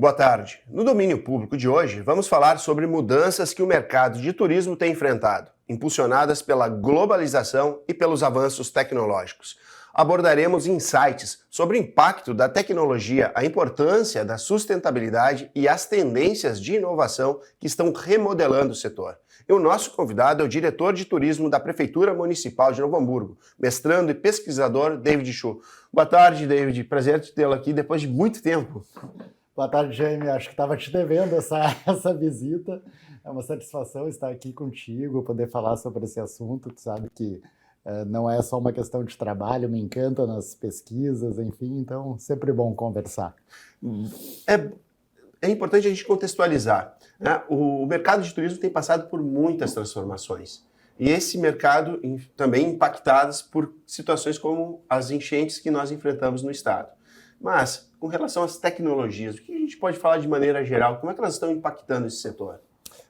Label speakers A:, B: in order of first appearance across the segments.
A: Boa tarde. No domínio público de hoje, vamos falar sobre mudanças que o mercado de turismo tem enfrentado, impulsionadas pela globalização e pelos avanços tecnológicos. Abordaremos insights sobre o impacto da tecnologia, a importância da sustentabilidade e as tendências de inovação que estão remodelando o setor. E o nosso convidado é o diretor de turismo da Prefeitura Municipal de Novo Hamburgo, mestrando e pesquisador David Chu. Boa tarde, David. Prazer te tê-lo aqui depois de muito tempo.
B: Boa tarde, Jaime. Acho que estava te devendo essa visita. É uma satisfação estar aqui contigo, poder falar sobre esse assunto. Tu sabe que não é só uma questão de trabalho, me encanta nas pesquisas, enfim, então sempre bom conversar.
A: É importante a gente contextualizar, né? O mercado de turismo tem passado por muitas transformações. E esse mercado também impactadas por situações como as enchentes que nós enfrentamos no estado. Mas, com relação às tecnologias, o que a gente pode falar de maneira geral? Como é que elas estão impactando esse setor?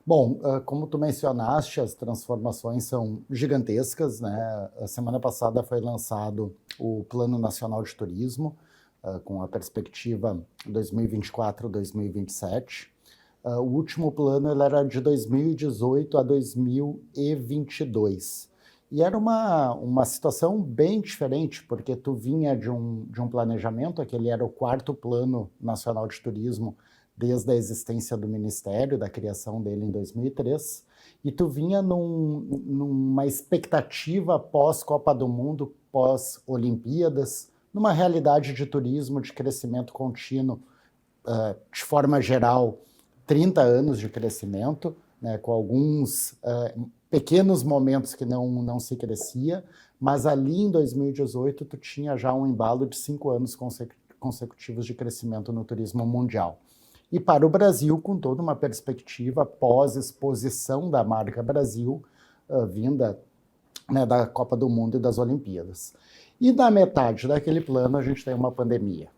B: Bom, como tu mencionaste, as transformações são gigantescas, né? A semana passada foi lançado o Plano Nacional de Turismo, com a perspectiva 2024-2027. O último plano ele era de 2018 a 2022. E era uma situação bem diferente, porque tu vinha de um planejamento, aquele era o quarto Plano Nacional de Turismo, desde a existência do Ministério, da criação dele em 2003, e tu vinha numa expectativa pós-Copa do Mundo, pós-Olimpíadas, numa realidade de turismo, de crescimento contínuo, de forma geral, 30 anos de crescimento, né, com alguns pequenos momentos que não se crescia, mas ali em 2018 tu tinha já um embalo de 5 anos consecutivos de crescimento no turismo mundial. E para o Brasil, com toda uma perspectiva pós-exposição da marca Brasil, vinda, né, da Copa do Mundo e das Olimpíadas. E na metade daquele plano a gente tem uma pandemia,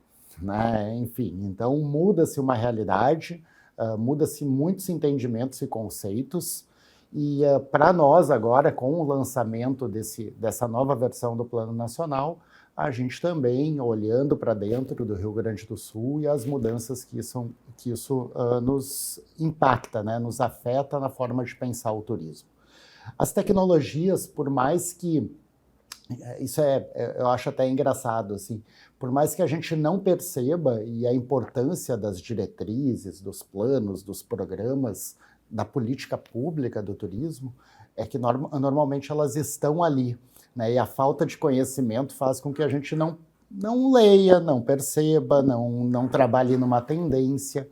B: né? Enfim, então muda-se uma realidade, muda-se muitos entendimentos e conceitos, e para nós agora, com o lançamento dessa nova versão do Plano Nacional, a gente também olhando para dentro do Rio Grande do Sul e as mudanças que isso nos impacta, né, nos afeta na forma de pensar o turismo. As tecnologias, por mais que, isso eu acho até engraçado, assim, por mais que a gente não perceba e a importância das diretrizes, dos planos, dos programas, da política pública do turismo, é que normalmente elas estão ali, né? E a falta de conhecimento faz com que a gente não leia, não perceba, não trabalhe numa tendência.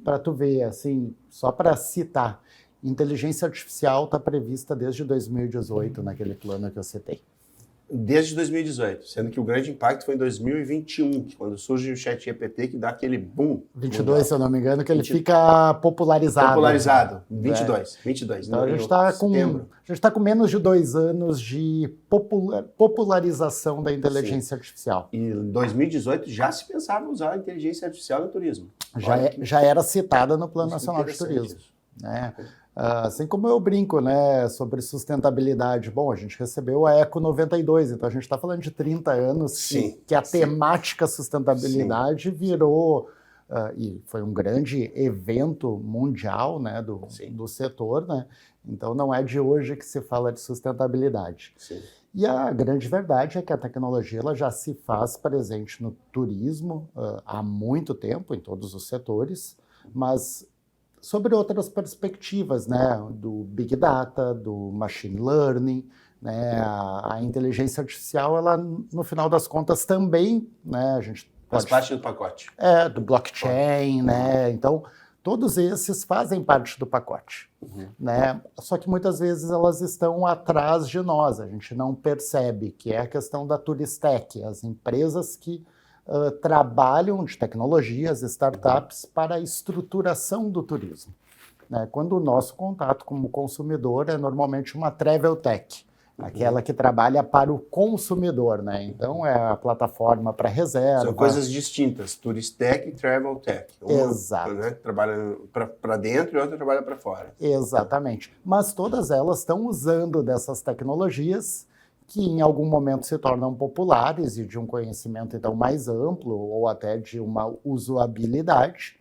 B: Para tu ver, assim, só para citar, inteligência artificial está prevista desde 2018 naquele plano que eu citei.
A: Desde 2018, sendo que o grande impacto foi em 2021, quando surge o ChatGPT, que dá aquele boom.
B: 22, se eu não me engano, que ele fica popularizado.
A: Popularizado, 22.
B: Então a gente está com menos de 2 anos de popularização da inteligência artificial.
A: E em 2018 já se pensava usar a inteligência artificial no turismo.
B: Já era citada no Plano Nacional de Turismo. Né? Assim como eu brinco, né, sobre sustentabilidade. Bom, a gente recebeu a Eco 92, então a gente está falando de 30 anos que a temática sustentabilidade virou, e foi um grande evento mundial, né, do setor, né? Então não é de hoje que se fala de sustentabilidade.
A: Sim.
B: E a grande verdade é que a tecnologia ela já se faz presente no turismo há muito tempo, em todos os setores, mas sobre outras perspectivas, né, do Big Data, do Machine Learning, né, a inteligência artificial, ela, no final das contas, também, né, a gente
A: faz parte do pacote.
B: Do blockchain, né, então, todos esses fazem parte do pacote, né, só que muitas vezes elas estão atrás de nós, a gente não percebe, que é a questão da Turistec, as empresas que trabalham de tecnologias, startups, para a estruturação do turismo. Né? Quando o nosso contato como consumidor é normalmente uma travel tech, aquela que trabalha para o consumidor, né? Então é a plataforma para reserva.
A: São coisas distintas, Turistec e Travel Tech.
B: Exato.
A: Né, trabalha para dentro e outra trabalha para fora.
B: Exatamente. Mas todas elas estão usando dessas tecnologias que em algum momento se tornam populares e de um conhecimento então mais amplo ou até de uma usabilidade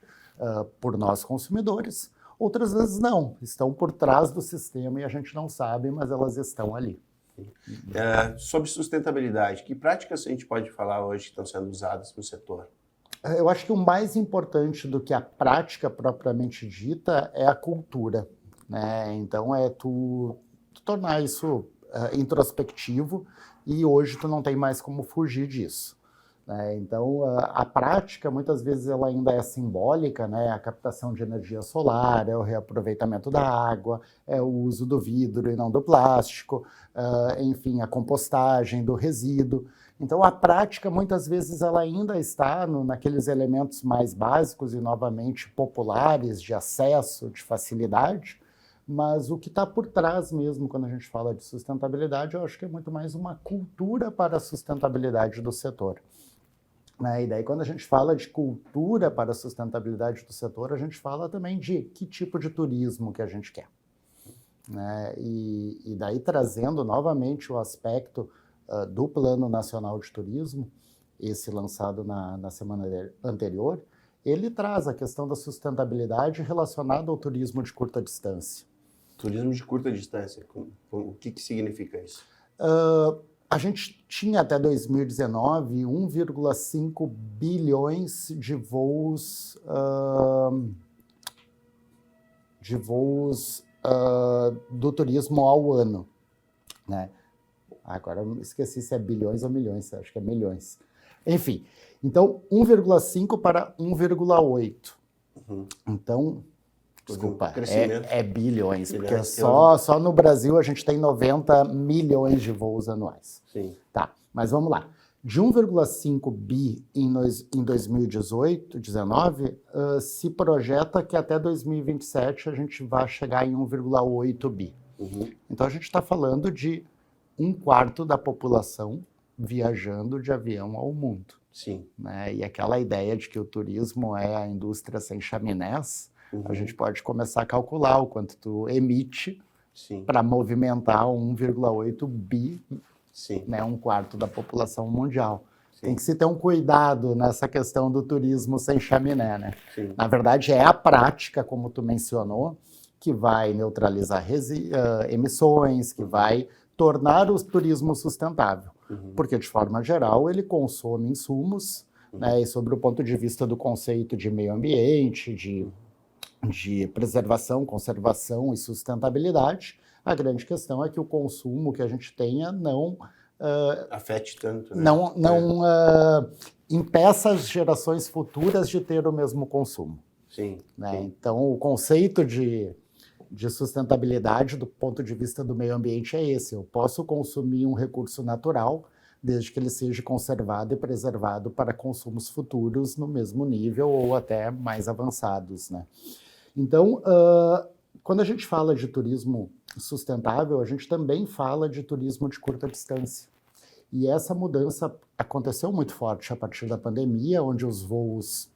B: por nós consumidores, outras vezes não, estão por trás do sistema e a gente não sabe, mas elas estão ali.
A: Sobre sustentabilidade, que práticas a gente pode falar hoje que estão sendo usadas no setor?
B: Eu acho que o mais importante do que a prática propriamente dita é a cultura, né? Então é tu tornar isso introspectivo e hoje tu não tem mais como fugir disso, né? Então a prática muitas vezes ela ainda é simbólica, né? A captação de energia solar, é o reaproveitamento da água, é o uso do vidro e não do plástico, enfim, a compostagem do resíduo. Então, a prática, muitas vezes, ela ainda está naqueles elementos mais básicos e, novamente, populares, de acesso, de facilidade, mas o que está por trás mesmo, quando a gente fala de sustentabilidade, eu acho que é muito mais uma cultura para a sustentabilidade do setor, né? E daí, quando a gente fala de cultura para a sustentabilidade do setor, a gente fala também de que tipo de turismo que a gente quer, né? E daí, trazendo novamente o aspecto do Plano Nacional de Turismo, esse lançado na semana anterior, ele traz a questão da sustentabilidade relacionada ao turismo de curta distância.
A: Turismo de curta distância, o que significa isso?
B: A gente tinha até 2019 1,5 bilhões de voos do turismo ao ano, né? Agora eu esqueci se é bilhões ou milhões, acho que é milhões. Enfim, então 1,5 para 1,8. Então, desculpa, é bilhões, porque só no Brasil a gente tem 90 milhões de voos anuais.
A: Sim.
B: Tá, mas vamos lá. De 1,5 bi em 2018, 19, se projeta que até 2027 a gente vai chegar em 1,8 bi. Então a gente está falando de 1/4 da população viajando de avião ao mundo.
A: Sim.
B: Né? E aquela ideia de que o turismo é a indústria sem chaminés, a gente pode começar a calcular o quanto tu emite para movimentar 1,8 bi, né? 1/4 da população mundial. Sim. Tem que se ter um cuidado nessa questão do turismo sem chaminé, né?
A: Sim.
B: Na verdade, é a prática, como tu mencionou, que vai neutralizar emissões, que vai tornar o turismo sustentável. Porque, de forma geral, ele consome insumos, né, e sobre o ponto de vista do conceito de meio ambiente, de preservação, conservação e sustentabilidade, a grande questão é que o consumo que a gente tenha não
A: afete tanto, né?
B: Não impeça as gerações futuras de ter o mesmo consumo.
A: Sim.
B: Né? Sim. Então, o conceito de sustentabilidade do ponto de vista do meio ambiente é esse. Eu posso consumir um recurso natural desde que ele seja conservado e preservado para consumos futuros no mesmo nível ou até mais avançados, né? Então, quando a gente fala de turismo sustentável, a gente também fala de turismo de curta distância. E essa mudança aconteceu muito forte a partir da pandemia, onde os voos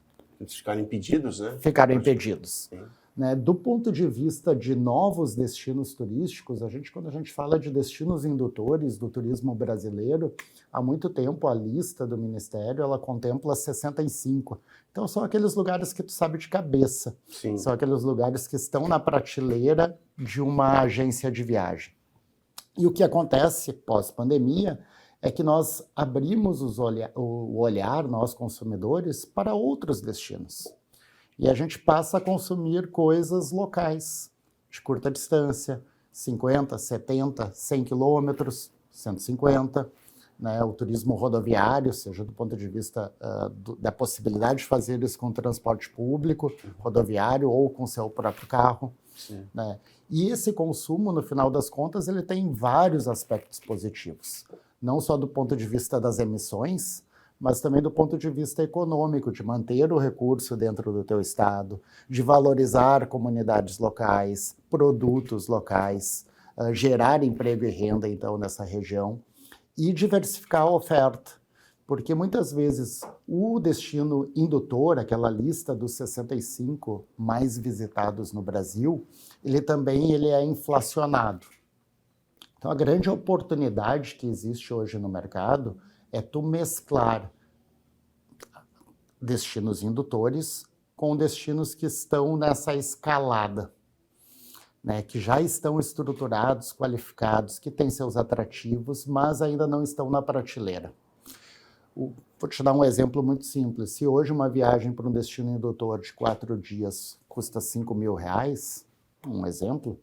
A: ficaram impedidos, né?
B: Ficaram impedidos.
A: Sim.
B: Né? Do ponto de vista de novos destinos turísticos, quando a gente fala de destinos indutores do turismo brasileiro, há muito tempo a lista do Ministério ela contempla 65. Então são aqueles lugares que tu sabe de cabeça.
A: Sim. São
B: aqueles lugares que estão na prateleira de uma agência de viagem. E o que acontece pós-pandemia é que nós abrimos o olhar, nós consumidores, para outros destinos. E a gente passa a consumir coisas locais, de curta distância, 50, 70, 100 quilômetros, 150, né? O turismo rodoviário, seja do ponto de vista da possibilidade de fazer isso com transporte público, rodoviário ou com seu próprio carro. Né? E esse consumo, no final das contas, ele tem vários aspectos positivos. Não só do ponto de vista das emissões, mas também do ponto de vista econômico, de manter o recurso dentro do teu estado, de valorizar comunidades locais, produtos locais, gerar emprego e renda, então, nessa região, e diversificar a oferta. Porque muitas vezes o destino indutor, aquela lista dos 65 mais visitados no Brasil, ele é inflacionado. Então, a grande oportunidade que existe hoje no mercado é tu mesclar destinos indutores com destinos que estão nessa escalada, né, que já estão estruturados, qualificados, que têm seus atrativos, mas ainda não estão na prateleira. Vou te dar um exemplo muito simples. Se hoje uma viagem para um destino indutor de 4 dias custa R$5.000, um exemplo,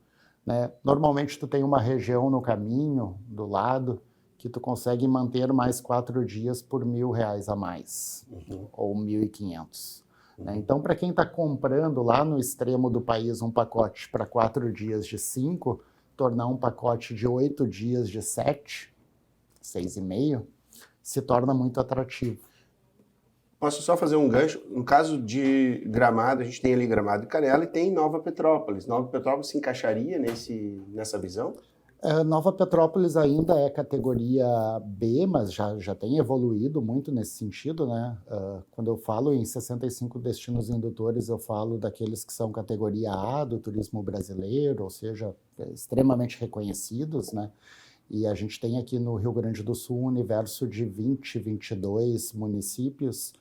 B: né, normalmente tu tem uma região no caminho, do lado, que tu consegue manter mais 4 dias por R$1.000 a mais, ou 1.500. Né? Então, para quem está comprando lá no extremo do país um pacote para 4 dias de 5, tornar um pacote de 8 dias de 7, 6,5, se torna muito atrativo.
A: Posso só fazer um gancho? No caso de Gramado, a gente tem ali Gramado e Canela e tem Nova Petrópolis. Nova Petrópolis se encaixaria nessa visão?
B: Nova Petrópolis ainda é categoria B, mas já tem evoluído muito nesse sentido, né? Quando eu falo em 65 destinos indutores, eu falo daqueles que são categoria A do turismo brasileiro, ou seja, extremamente reconhecidos, né? E a gente tem aqui no Rio Grande do Sul um universo de 20, 22 municípios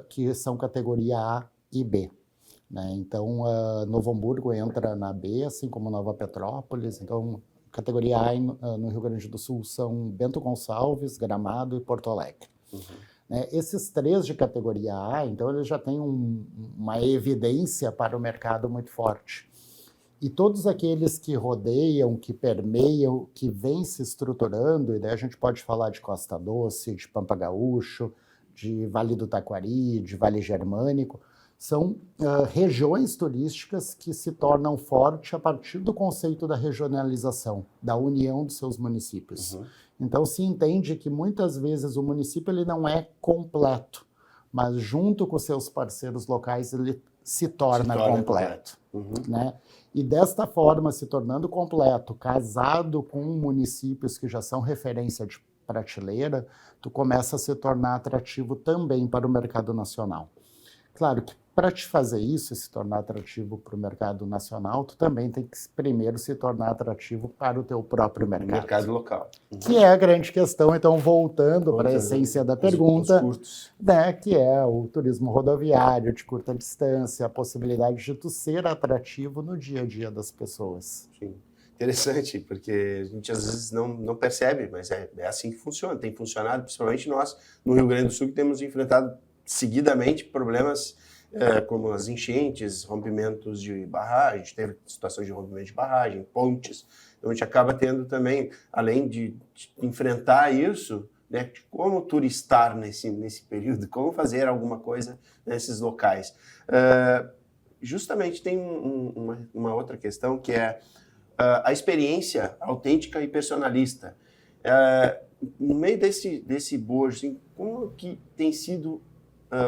B: que são categoria A e B. Né? Então, Novo Hamburgo entra na B, assim como Nova Petrópolis. Então, categoria A no Rio Grande do Sul são Bento Gonçalves, Gramado e Porto Alegre. Né? Esses 3 de categoria A, então, eles já têm uma evidência para o mercado muito forte. E todos aqueles que rodeiam, que permeiam, que vêm se estruturando, e daí a gente pode falar de Costa Doce, de Pampa Gaúcho, de Vale do Taquari, de Vale Germânico, são regiões turísticas que se tornam fortes a partir do conceito da regionalização, da união dos seus municípios. Então se entende que muitas vezes o município ele não é completo, mas junto com seus parceiros locais ele se torna completo. Né? E desta forma, se tornando completo, casado com municípios que já são referência de prateleira, tu começa a se tornar atrativo também para o mercado nacional. Claro que para te fazer isso, se tornar atrativo para o mercado nacional, tu também tem que primeiro se tornar atrativo para o teu próprio mercado.
A: Mercado local.
B: Que é a grande questão, então, voltando para a essência da pergunta, né, que é o turismo rodoviário de curta distância, a possibilidade de tu ser atrativo no dia a dia das pessoas.
A: Sim. Interessante, porque a gente às vezes não percebe, mas é assim que funciona. Tem funcionado, principalmente nós, no Rio Grande do Sul, que temos enfrentado seguidamente problemas como as enchentes, rompimentos de barragem, a gente teve situações de rompimento de barragem, pontes. Então a gente acaba tendo também, além de enfrentar isso, né, como turistar nesse período, como fazer alguma coisa nesses locais. Justamente tem uma outra questão que é a experiência autêntica e personalista. No meio desse bojo, assim, como que tem sido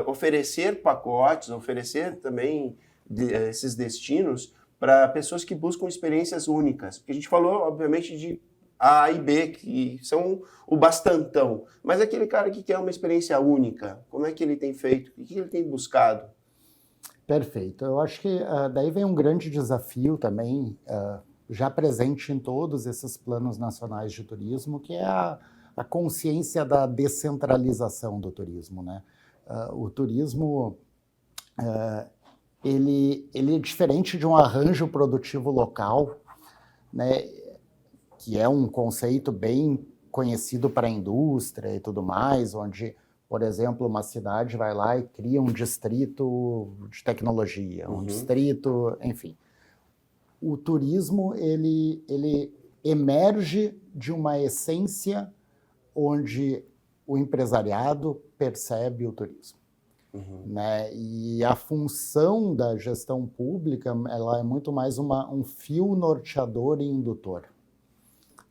A: oferecer pacotes, oferecer também esses destinos para pessoas que buscam experiências únicas? Porque a gente falou, obviamente, de A e B, que são o bastantão, mas aquele cara que quer uma experiência única, como é que ele tem feito? O que ele tem buscado?
B: Perfeito. Eu acho que daí vem um grande desafio também, já presente em todos esses planos nacionais de turismo, que é a consciência da descentralização do turismo, né? O turismo, ele é diferente de um arranjo produtivo local, né, que é um conceito bem conhecido para a indústria e tudo mais, onde, por exemplo, uma cidade vai lá e cria um distrito de tecnologia, um distrito, enfim. O turismo, ele emerge de uma essência onde o empresariado percebe o turismo. Né? E a função da gestão pública ela é muito mais um fio norteador e indutor.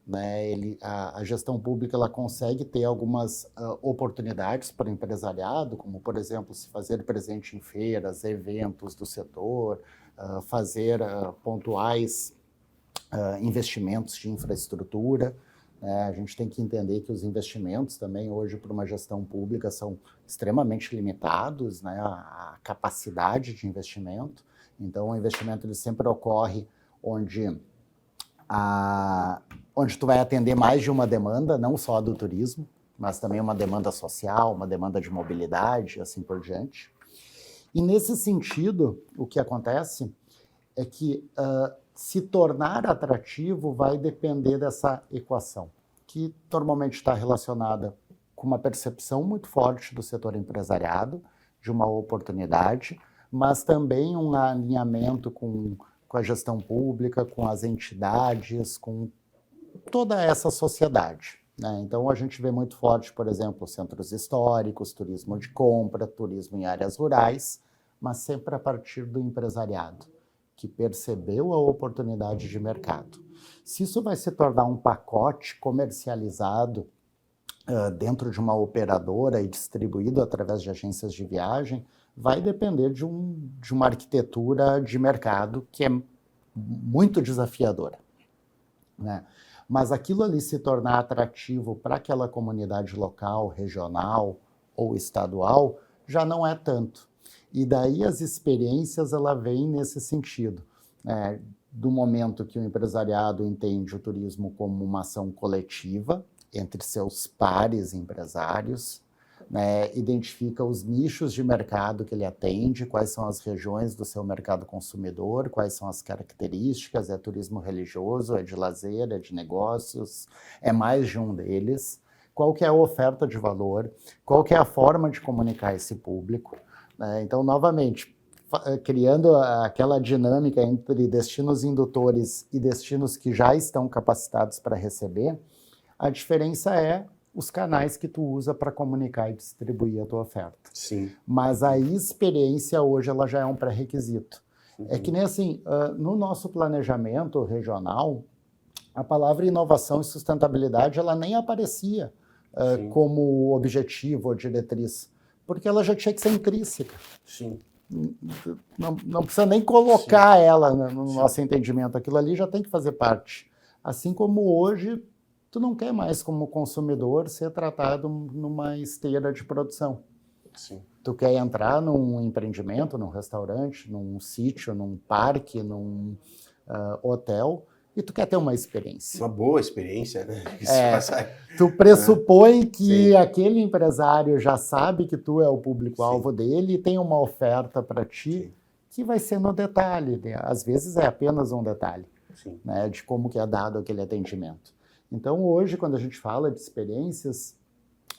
B: Né? A gestão pública ela consegue ter algumas oportunidades para o empresariado, como, por exemplo, se fazer presente em feiras, eventos do setor, fazer pontuais investimentos de infraestrutura. A gente tem que entender que os investimentos também hoje para uma gestão pública são extremamente limitados, né? A capacidade de investimento. Então, o investimento ele sempre ocorre onde tu vai atender mais de uma demanda, não só do turismo, mas também uma demanda social, uma demanda de mobilidade, assim por diante. E nesse sentido, o que acontece é que se tornar atrativo vai depender dessa equação, que normalmente está relacionada com uma percepção muito forte do setor empresariado, de uma oportunidade, mas também um alinhamento com a gestão pública, com as entidades, com toda essa sociedade. Né? Então, a gente vê muito forte, por exemplo, centros históricos, turismo de compra, turismo em áreas rurais, mas sempre a partir do empresariado, que percebeu a oportunidade de mercado. Se isso vai se tornar um pacote comercializado dentro de uma operadora e distribuído através de agências de viagem, vai depender de uma arquitetura de mercado que é muito desafiadora. Né? Mas aquilo ali se tornar atrativo para aquela comunidade local, regional ou estadual, já não é tanto. E daí as experiências ela vêm nesse sentido, do momento que o empresariado entende o turismo como uma ação coletiva entre seus pares empresários, né, identifica os nichos de mercado que ele atende, quais são as regiões do seu mercado consumidor, quais são as características, é turismo religioso, é de lazer, é de negócios, é mais de um deles, qual que é a oferta de valor, qual que é a forma de comunicar esse público. Né? Então, novamente, criando aquela dinâmica entre destinos indutores e destinos que já estão capacitados para receber, a diferença é os canais que tu usa para comunicar e distribuir a tua oferta.
A: Sim.
B: Mas a experiência hoje ela já é um pré-requisito. É que nem assim, no nosso planejamento regional, a palavra inovação e sustentabilidade ela nem aparecia como objetivo ou diretriz, porque ela já tinha que ser intrínseca.
A: Sim.
B: Não precisa nem colocar ela no nosso entendimento, aquilo ali já tem que fazer parte. Assim como hoje, tu não quer mais, como consumidor, ser tratado numa esteira de produção.
A: Sim.
B: Tu quer entrar num empreendimento, num restaurante, num sítio, num parque, num hotel, e tu quer ter uma experiência.
A: Uma boa experiência, né?
B: Tu pressupõe que aquele empresário já sabe que tu é o público-alvo dele e tem uma oferta para ti que vai ser no detalhe. Né? Às vezes é apenas um detalhe, né, de como que é dado aquele atendimento. Então, hoje, quando a gente fala de experiências,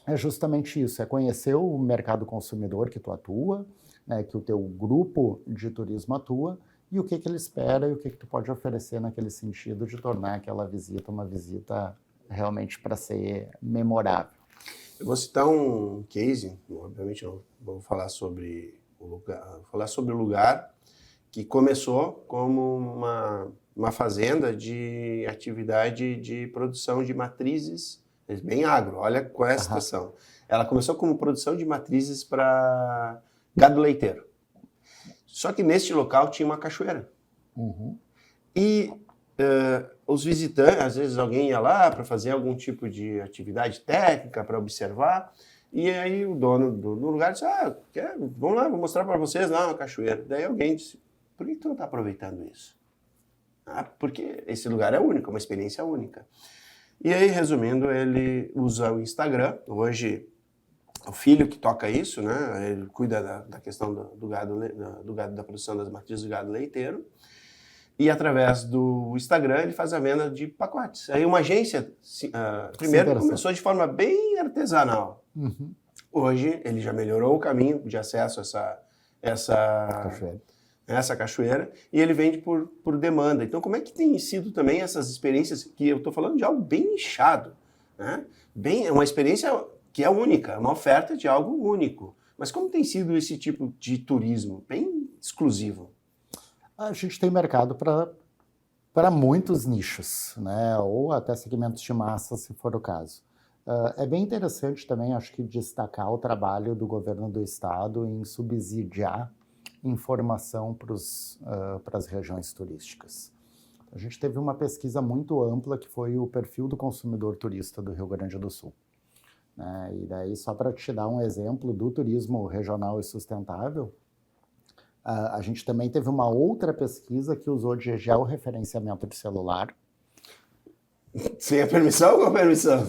B: é justamente isso, é conhecer o mercado consumidor que tu atua, né, que o teu grupo de turismo atua, e o que ele espera e o que tu pode oferecer naquele sentido de tornar aquela visita uma visita realmente para ser memorável.
A: Eu vou citar um case, obviamente não vou falar sobre o lugar, vou falar sobre o lugar que começou como uma fazenda de atividade de produção de matrizes, bem agro, olha qual é a situação. Ela começou como produção de matrizes para gado leiteiro. Só que neste local tinha uma cachoeira. E os visitantes, às vezes alguém ia lá para fazer algum tipo de atividade técnica, para observar, e aí o dono do lugar disse, vamos lá, vou mostrar para vocês lá uma cachoeira. Daí alguém disse, por que tu não está aproveitando isso? Porque esse lugar é único, é uma experiência única. E aí, resumindo, ele usa o Instagram. Hoje, o filho que toca isso, né? Ele cuida da questão do gado, da produção das matrizes do gado leiteiro. E através do Instagram, ele faz a venda de pacotes. Aí uma agência, primeiro, começou de forma bem artesanal. Hoje, ele já melhorou o caminho de acesso a essa cachoeira, e ele vende por demanda. Então, como é que tem sido também essas experiências, que eu estou falando de algo bem nichado, né? É uma experiência que é única, uma oferta de algo único. Mas como tem sido esse tipo de turismo bem exclusivo?
B: A gente tem mercado para muitos nichos, né? Ou até segmentos de massa, se for o caso. É bem interessante também, acho que, destacar o trabalho do governo do estado em subsidiar informação para as regiões turísticas. A gente teve uma pesquisa muito ampla que foi o perfil do consumidor turista do Rio Grande do Sul. E daí, só para te dar um exemplo do turismo regional e sustentável, a gente também teve uma outra pesquisa que usou de georreferenciamento de celular
A: Sem a permissão ou com a permissão?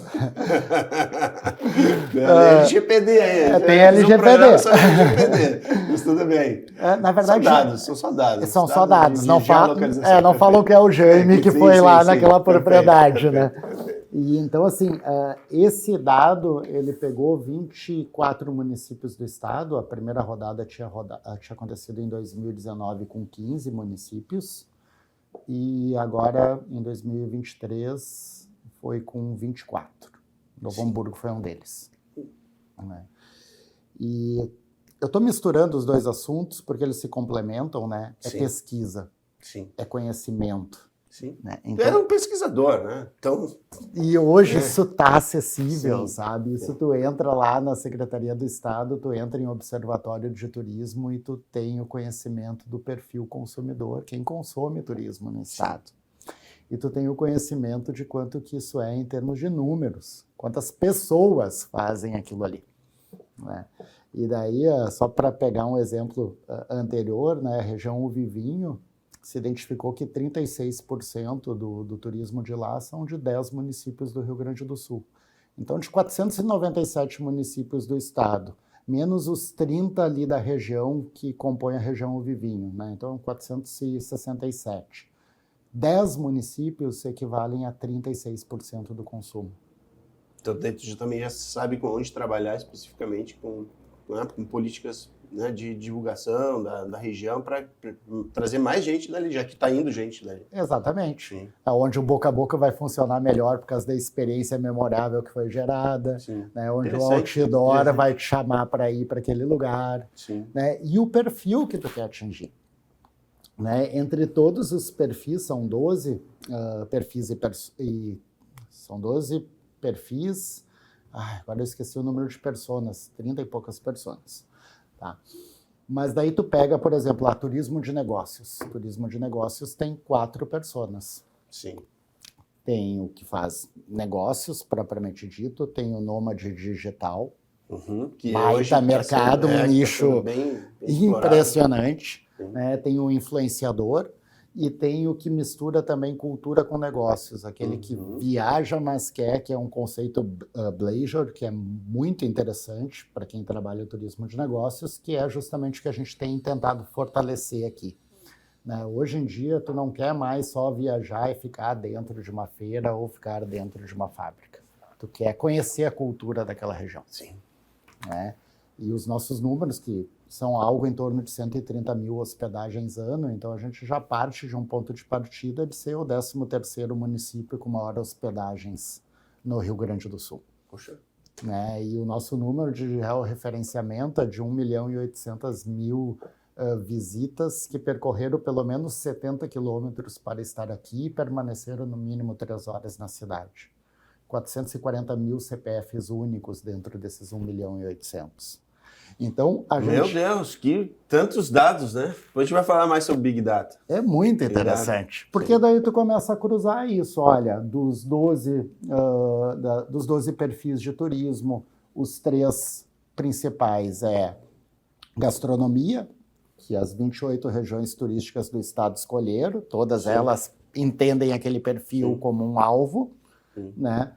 A: LGPD aí.
B: Tem LGPD.
A: Sobre LGPD. Mas tudo bem.
B: Na verdade,
A: são só dados.
B: São só dados. Não
A: geolocalização.
B: falou que é o Jaime que foi lá naquela propriedade, né?
A: Perfeito.
B: E então, assim, esse dado, ele pegou 24 municípios do estado. A primeira rodada tinha acontecido em 2019 com 15 municípios. E agora, em 2023, foi com 24. Novo Hamburgo foi um deles. Né? E eu estou misturando os dois assuntos porque eles se complementam, né? É pesquisa, é conhecimento.
A: Sim.
B: Né?
A: Então, é um pesquisador, né? Então,
B: e hoje isso está acessível, sabe? Isso tu entra lá na Secretaria do Estado, tu entra em Observatório de Turismo e tu tem o conhecimento do perfil consumidor, quem consome turismo no Estado. E tu tem o conhecimento de quanto que isso é em termos de números, quantas pessoas fazem aquilo ali. Né? E daí, só para pegar um exemplo anterior, né, a região Uvi-Vinho, se identificou que 36% do turismo de lá são de 10 municípios do Rio Grande do Sul. Então, de 497 municípios do estado, menos os 30 ali da região que compõem a região Uvi-Vinho, né? Então, 467. 10 municípios equivalem a 36% do consumo.
A: Então, dentro também já sabe com onde trabalhar especificamente com políticas, né, de divulgação da região para trazer mais gente dali, já que está indo gente dali.
B: Exatamente. Sim. Onde o boca a boca vai funcionar melhor por causa da experiência memorável que foi gerada, né, onde o outdoor vai te chamar para ir para aquele lugar. Né, e o perfil que tu quer atingir. Né, entre todos os perfis, são 12 perfis são 12 perfis. Agora eu esqueci o número de personas, 30 e poucas personas. Tá. Mas daí tu pega, por exemplo, turismo de negócios. Turismo de negócios tem 4 personas.
A: Sim.
B: Tem o que faz negócios, propriamente dito, tem o nômade digital,
A: que
B: baita mercado, um nicho bem impressionante. Né? Tem o influenciador e tem o que mistura também cultura com negócios, aquele que viaja, mas que é um conceito Bleisure, que é muito interessante para quem trabalha o turismo de negócios, que é justamente o que a gente tem tentado fortalecer aqui. Né? Hoje em dia, tu não quer mais só viajar e ficar dentro de uma feira ou ficar dentro de uma fábrica. Tu quer conhecer a cultura daquela região.
A: Sim.
B: Né? E os nossos números, que são algo em torno de 130 mil hospedagens ano, então a gente já parte de um ponto de partida de ser o 13º município com maior hospedagens no Rio Grande do Sul.
A: Poxa.
B: Né? E o nosso número de referenciamento é de 1.800.000 visitas que percorreram pelo menos 70 quilômetros para estar aqui e permaneceram no mínimo 3 horas na cidade. 440 mil CPFs únicos dentro desses 1.800.000. Então,
A: Meu Deus, que tantos dados, né? Depois a gente vai falar mais sobre Big Data.
B: É muito interessante, porque daí tu começa a cruzar isso. Olha, dos 12 perfis de turismo, os 3 principais é gastronomia, que as 28 regiões turísticas do estado escolheram, todas elas entendem aquele perfil como um alvo, né?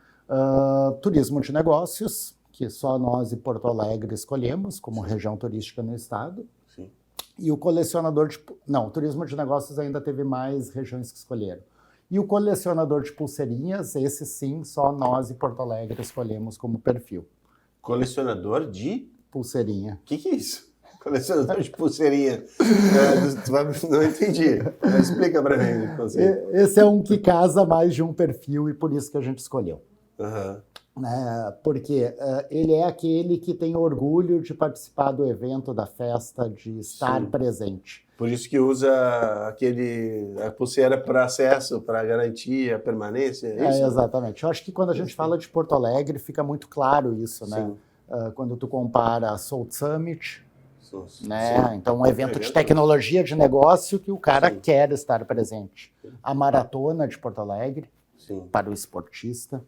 B: Turismo de negócios, que só nós e Porto Alegre escolhemos como região turística no estado.
A: Sim.
B: E o colecionador de... Não, turismo de negócios ainda teve mais regiões que escolheram. E o colecionador de pulseirinhas, esse sim, só nós e Porto Alegre escolhemos como perfil.
A: Colecionador de?
B: Pulseirinha.
A: O que é isso? Colecionador de pulseirinha. Não entendi. Explica para mim.
B: Esse é um que casa mais de um perfil e por isso que a gente escolheu. Porque ele é aquele que tem orgulho de participar do evento, da festa, de estar presente.
A: Por isso que usa a pulseira para acesso, para garantir a permanência, é isso?
B: Exatamente. Eu acho que quando a gente fala de Porto Alegre, fica muito claro isso, né? Quando tu compara a Salt Summit, né? Então um evento de tecnologia de negócio que o cara quer estar presente. A Maratona de Porto Alegre, para o esportista,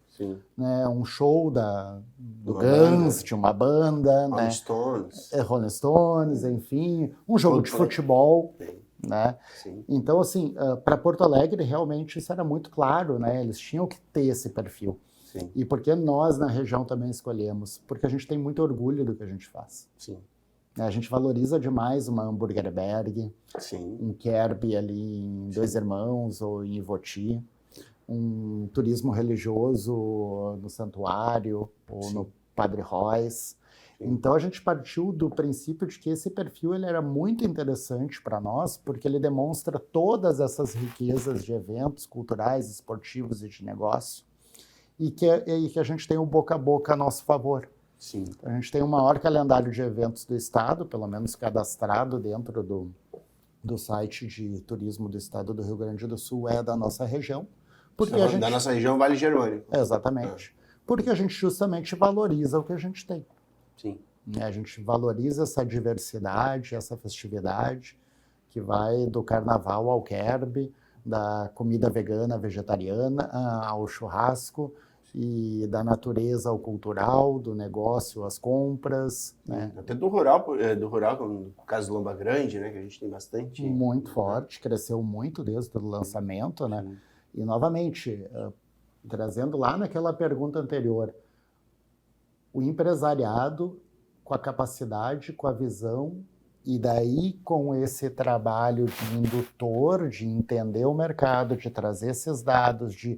B: né? Um show do Guns, de uma banda,
A: Rolling Stones.
B: Rolling Stones, enfim, um jogo de futebol, né?
A: Sim.
B: Então, assim, para Porto Alegre, realmente isso era muito claro, né? Eles tinham que ter esse perfil.
A: Sim.
B: E por que nós, na região, também escolhemos? Porque a gente tem muito orgulho do que a gente faz.
A: Sim.
B: A gente valoriza demais uma Hamburgerberg,
A: Sim.
B: um Kerb ali em Dois Irmãos ou em Ivoti, um turismo religioso no Santuário ou no Padre Reus. Então a gente partiu do princípio de que esse perfil ele era muito interessante para nós, porque ele demonstra todas essas riquezas de eventos culturais, esportivos e de negócio, e que a gente tem o boca a boca a nosso favor.
A: Sim.
B: A gente tem o maior calendário de eventos do estado, pelo menos cadastrado dentro do site de turismo do estado do Rio Grande do Sul, é da nossa região.
A: Porque da nossa região, Vale Germânico.
B: Exatamente. Porque a gente justamente valoriza o que a gente tem.
A: Sim.
B: A gente valoriza essa diversidade, essa festividade, que vai do carnaval ao Kerb, da comida vegana, vegetariana, ao churrasco, e da natureza ao cultural, do negócio às compras. Né?
A: Até do rural, como no caso do Lomba Grande, né, que a gente tem bastante.
B: Muito forte, cresceu muito desde o lançamento. Né? E, novamente, trazendo lá naquela pergunta anterior, o empresariado com a capacidade, com a visão, e daí com esse trabalho de indutor, de entender o mercado, de trazer esses dados, de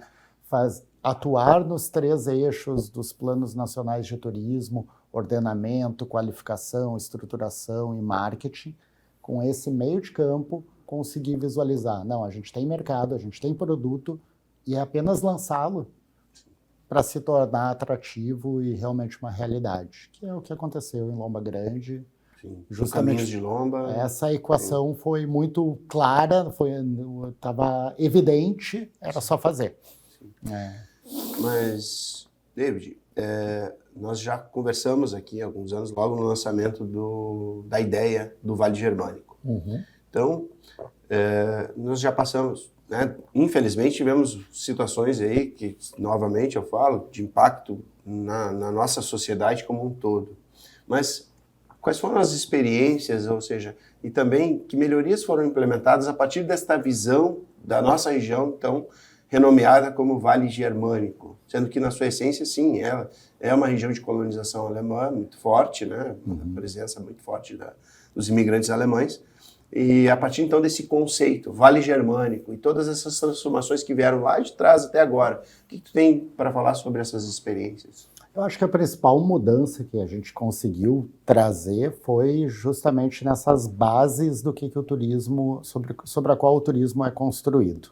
B: atuar nos 3 eixos dos planos nacionais de turismo, ordenamento, qualificação, estruturação e marketing, com esse meio de campo, conseguir visualizar. Não, a gente tem mercado, a gente tem produto, e é apenas lançá-lo para se tornar atrativo e realmente uma realidade, que é o que aconteceu em Lomba Grande.
A: Sim.
B: Justamente
A: de Lomba.
B: Essa equação foi muito clara, estava evidente, era só fazer.
A: Mas, David, nós já conversamos aqui há alguns anos, logo no lançamento da ideia do Vale Germânico.
B: Uhum.
A: Então, nós já passamos, né? Infelizmente, tivemos situações aí que, novamente, eu falo, de impacto na nossa sociedade como um todo. Mas quais foram as experiências, ou seja, e também que melhorias foram implementadas a partir desta visão da nossa região, então, renomeada como Vale Germânico, sendo que na sua essência, sim, ela é uma região de colonização alemã muito forte, né? Uma presença muito forte dos imigrantes alemães, e a partir então desse conceito, Vale Germânico, e todas essas transformações que vieram lá de trás até agora, o que tu tem para falar sobre essas experiências?
B: Eu acho que a principal mudança que a gente conseguiu trazer foi justamente nessas bases do que o turismo, sobre a qual o turismo é construído.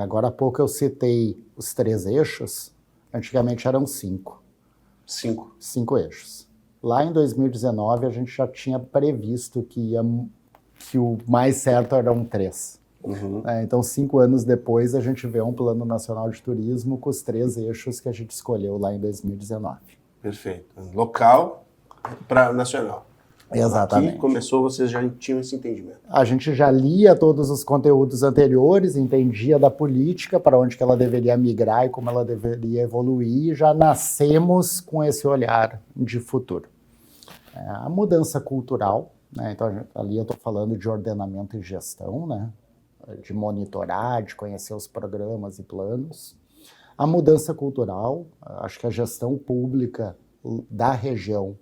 B: Agora há pouco eu citei os 3 eixos, antigamente eram 5. 5 eixos. Lá em 2019 a gente já tinha previsto que o mais certo eram 3.
A: Uhum.
B: Então 5 anos depois a gente vê um plano nacional de turismo com os 3 eixos que a gente escolheu lá em 2019.
A: Perfeito. Local para nacional.
B: Exatamente.
A: Aqui começou, vocês já tinham esse entendimento.
B: A gente já lia todos os conteúdos anteriores, entendia da política, para onde que ela deveria migrar e como ela deveria evoluir, e já nascemos com esse olhar de futuro. A mudança cultural, né? Então ali eu estou falando de ordenamento e gestão, né? De monitorar, de conhecer os programas e planos. A mudança cultural, acho que a gestão pública da região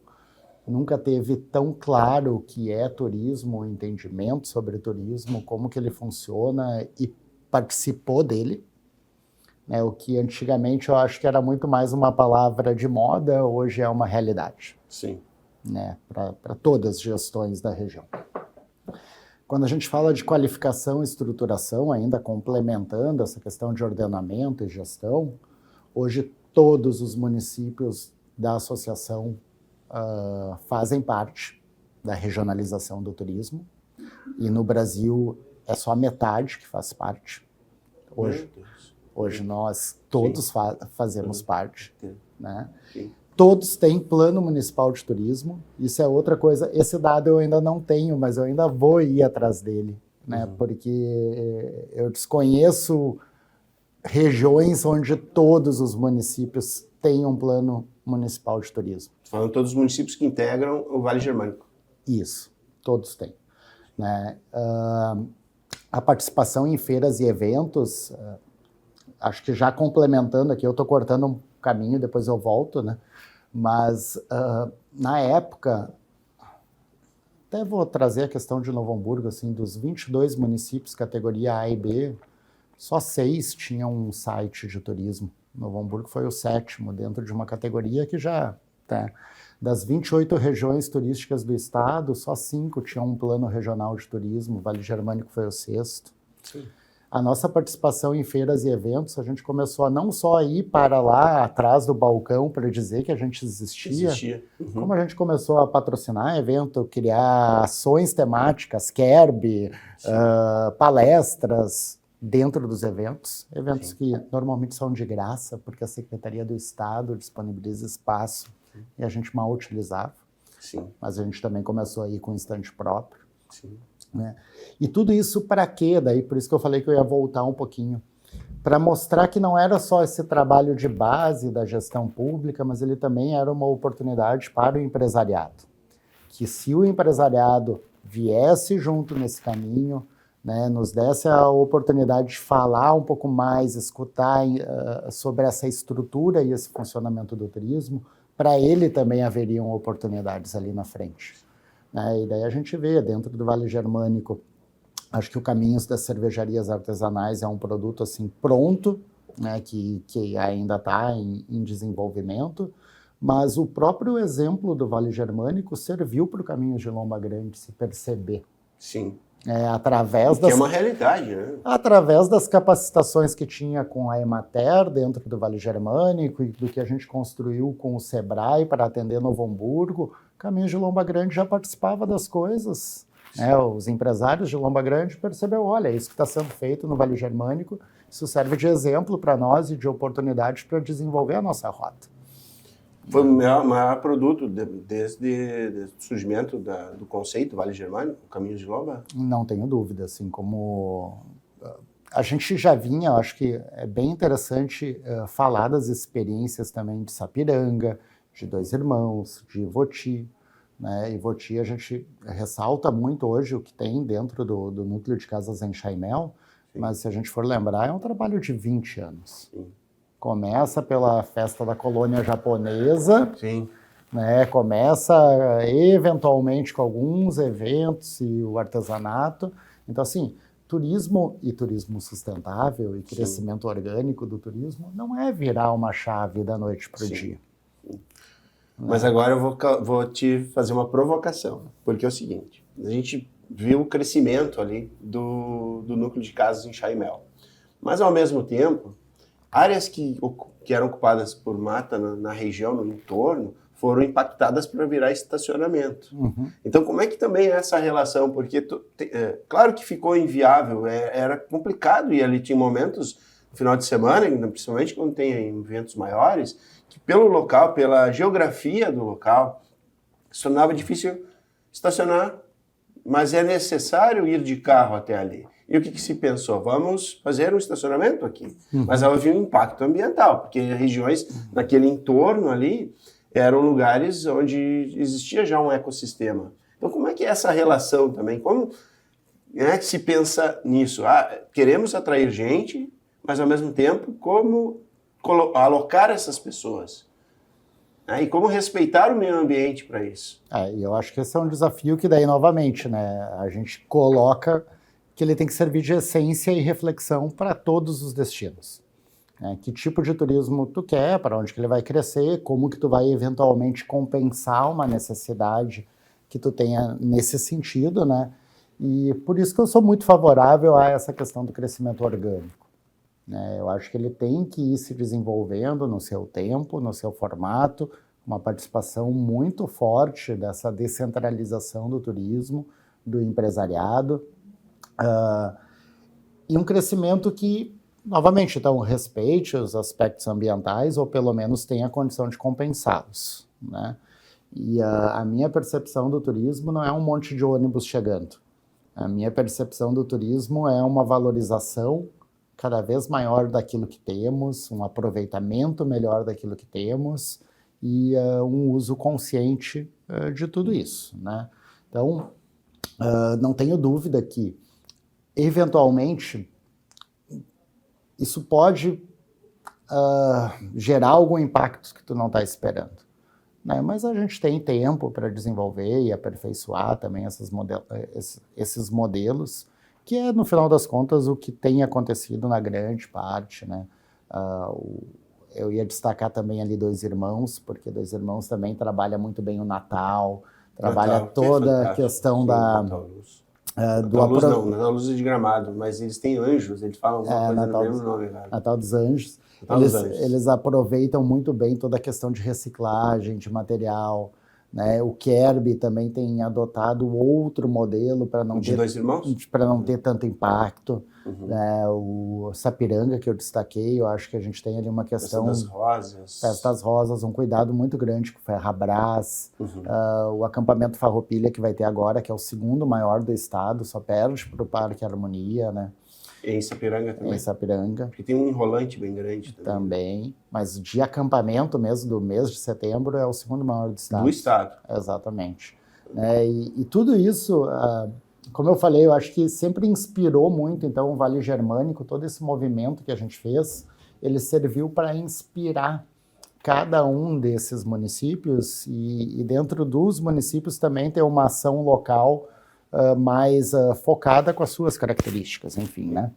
B: nunca teve tão claro o que é turismo, o entendimento sobre turismo, como que ele funciona e participou dele. O que antigamente eu acho que era muito mais uma palavra de moda, hoje é uma realidade.
A: Sim.
B: Para todas as gestões da região. Quando a gente fala de qualificação e estruturação, ainda complementando essa questão de ordenamento e gestão, hoje todos os municípios da associação fazem parte da regionalização do turismo, e no Brasil é só metade que faz parte. Hoje nós todos fazemos parte. Né? Todos têm plano municipal de turismo, isso é outra coisa. Esse dado eu ainda não tenho, mas eu ainda vou ir atrás dele, né? Porque eu desconheço regiões onde todos os municípios têm um plano municipal de turismo.
A: Falando todos os municípios que integram o Vale Germânico.
B: Isso, todos têm. né? A participação em feiras e eventos, acho que já complementando aqui, eu estou cortando um caminho, depois eu volto, né? Mas na época, até vou trazer a questão de Novo Hamburgo, assim, dos 22 municípios categoria A e B, só 6 tinham um site de turismo. Novo Hamburgo foi o 7º, dentro de uma categoria que já... Tá, das 28 regiões turísticas do estado, só 5 tinham um plano regional de turismo, o Vale Germânico foi o 6º.
A: Sim.
B: A nossa participação em feiras e eventos, a gente começou a não só ir para lá atrás do balcão para dizer que a gente existia. Como a gente começou a patrocinar evento, criar ações temáticas, KERB, palestras dentro dos eventos
A: Sim.
B: que normalmente são de graça, porque a Secretaria do Estado disponibiliza espaço e a gente mal utilizava.
A: Sim.
B: Mas a gente também começou a ir com estande próprio.
A: Sim.
B: Né? E tudo isso para quê? Daí, por isso que eu falei que eu ia voltar um pouquinho. Para mostrar que não era só esse trabalho de base da gestão pública, mas ele também era uma oportunidade para o empresariado. Que se o empresariado viesse junto nesse caminho, né, nos desse a oportunidade de falar um pouco mais, escutar sobre essa estrutura e esse funcionamento do turismo, para ele também haveriam oportunidades ali na frente. E daí a gente vê, dentro do Vale Germânico, acho que o Caminhos das Cervejarias Artesanais é um produto assim pronto, né, que ainda está em desenvolvimento, mas o próprio exemplo do Vale Germânico serviu para o Caminhos de Lomba Grande se perceber.
A: Sim.
B: Através
A: que é uma realidade, né?
B: Através das capacitações que tinha com a Emater dentro do Vale Germânico e do que a gente construiu com o Sebrae para atender Novo Hamburgo, Caminhos de Lomba Grande já participava das coisas. Os empresários de Lomba Grande perceberam, olha, isso que está sendo feito no Vale Germânico, isso serve de exemplo para nós e de oportunidade para desenvolver a nossa rota.
A: Foi o maior produto desde o surgimento do conceito Vale Germânico, Caminhos de Lomba?
B: Não tenho dúvida, assim como a gente já vinha, acho que é bem interessante falar das experiências também de Sapiranga, de Dois Irmãos, de Ivoti, né? Ivoti a gente ressalta muito hoje o que tem dentro do núcleo de casas em Chaimel, mas se a gente for lembrar, é um trabalho de 20 anos.
A: Sim.
B: Começa pela festa da colônia japonesa,
A: Sim.
B: né? Começa eventualmente com alguns eventos e o artesanato. Então, assim, turismo e turismo sustentável e crescimento orgânico do turismo não é virar uma chave da noite para o dia.
A: Mas agora eu vou te fazer uma provocação, porque é o seguinte, a gente viu o crescimento ali do núcleo de casas em Chaimel, mas ao mesmo tempo, áreas que eram ocupadas por mata na região, no entorno, foram impactadas para virar estacionamento. Então, como é que também é essa relação? Porque, claro que ficou inviável, era complicado, e ali tinha momentos, no final de semana, principalmente quando tem eventos maiores, que pelo local, pela geografia do local, se tornava difícil estacionar, mas é necessário ir de carro até ali. E o que se pensou? Vamos fazer um estacionamento aqui. Mas havia um impacto ambiental, porque regiões naquele entorno ali eram lugares onde existia já um ecossistema. Então, como é que é essa relação também? Como é que se pensa nisso? Queremos atrair gente, mas ao mesmo tempo, como alocar essas pessoas? E como respeitar o meio ambiente para isso?
B: E eu acho que esse é um desafio que daí, novamente, né, a gente coloca que ele tem que servir de essência e reflexão para todos os destinos. Que tipo de turismo tu quer, para onde que ele vai crescer, como que tu vai eventualmente compensar uma necessidade que tu tenha nesse sentido, né? E por isso que eu sou muito favorável a essa questão do crescimento orgânico. Eu acho que ele tem que ir se desenvolvendo no seu tempo, no seu formato, uma participação muito forte dessa descentralização do turismo, do empresariado, e um crescimento que, novamente, então, respeite os aspectos ambientais ou pelo menos tenha a condição de compensá-los, né? E a minha percepção do turismo não é um monte de ônibus chegando. A minha percepção do turismo é uma valorização cada vez maior daquilo que temos, um aproveitamento melhor daquilo que temos e um uso consciente de tudo isso, né? Então, não tenho dúvida que, eventualmente, isso pode gerar algum impacto que tu não está esperando. Né? Mas a gente tem tempo para desenvolver e aperfeiçoar também esses modelos, que é, no final das contas, o que tem acontecido na grande parte. Né? Eu ia destacar também ali Dois Irmãos, porque Dois Irmãos também trabalha muito bem o Natal, trabalha toda a questão
A: Natal Luz é de Gramado, mas eles têm anjos, eles falam alguma coisa no mesmo nome, cara.
B: Natal dos Anjos. Eles aproveitam muito bem toda a questão de reciclagem de material. Né? O Kerby também tem adotado outro modelo para não ter tanto impacto. Né? O Sapiranga, que eu destaquei, eu acho que a gente tem ali uma questão... Festa das Rosas, um cuidado muito grande com o Ferrabras. O acampamento Farroupilha que vai ter agora, que é o segundo maior do estado, só perde para o Parque Harmonia, né?
A: Em Sapiranga também?
B: Em Sapiranga.
A: Porque tem um enrolante bem grande também.
B: Também, mas de acampamento mesmo, do mês de setembro, é o segundo maior do estado.
A: Do estado.
B: Exatamente. E tudo isso, como eu falei, eu acho que sempre inspirou muito, então, o Vale Germânico, todo esse movimento que a gente fez, ele serviu para inspirar cada um desses municípios e dentro dos municípios também ter uma ação local mais focada com as suas características, enfim, né?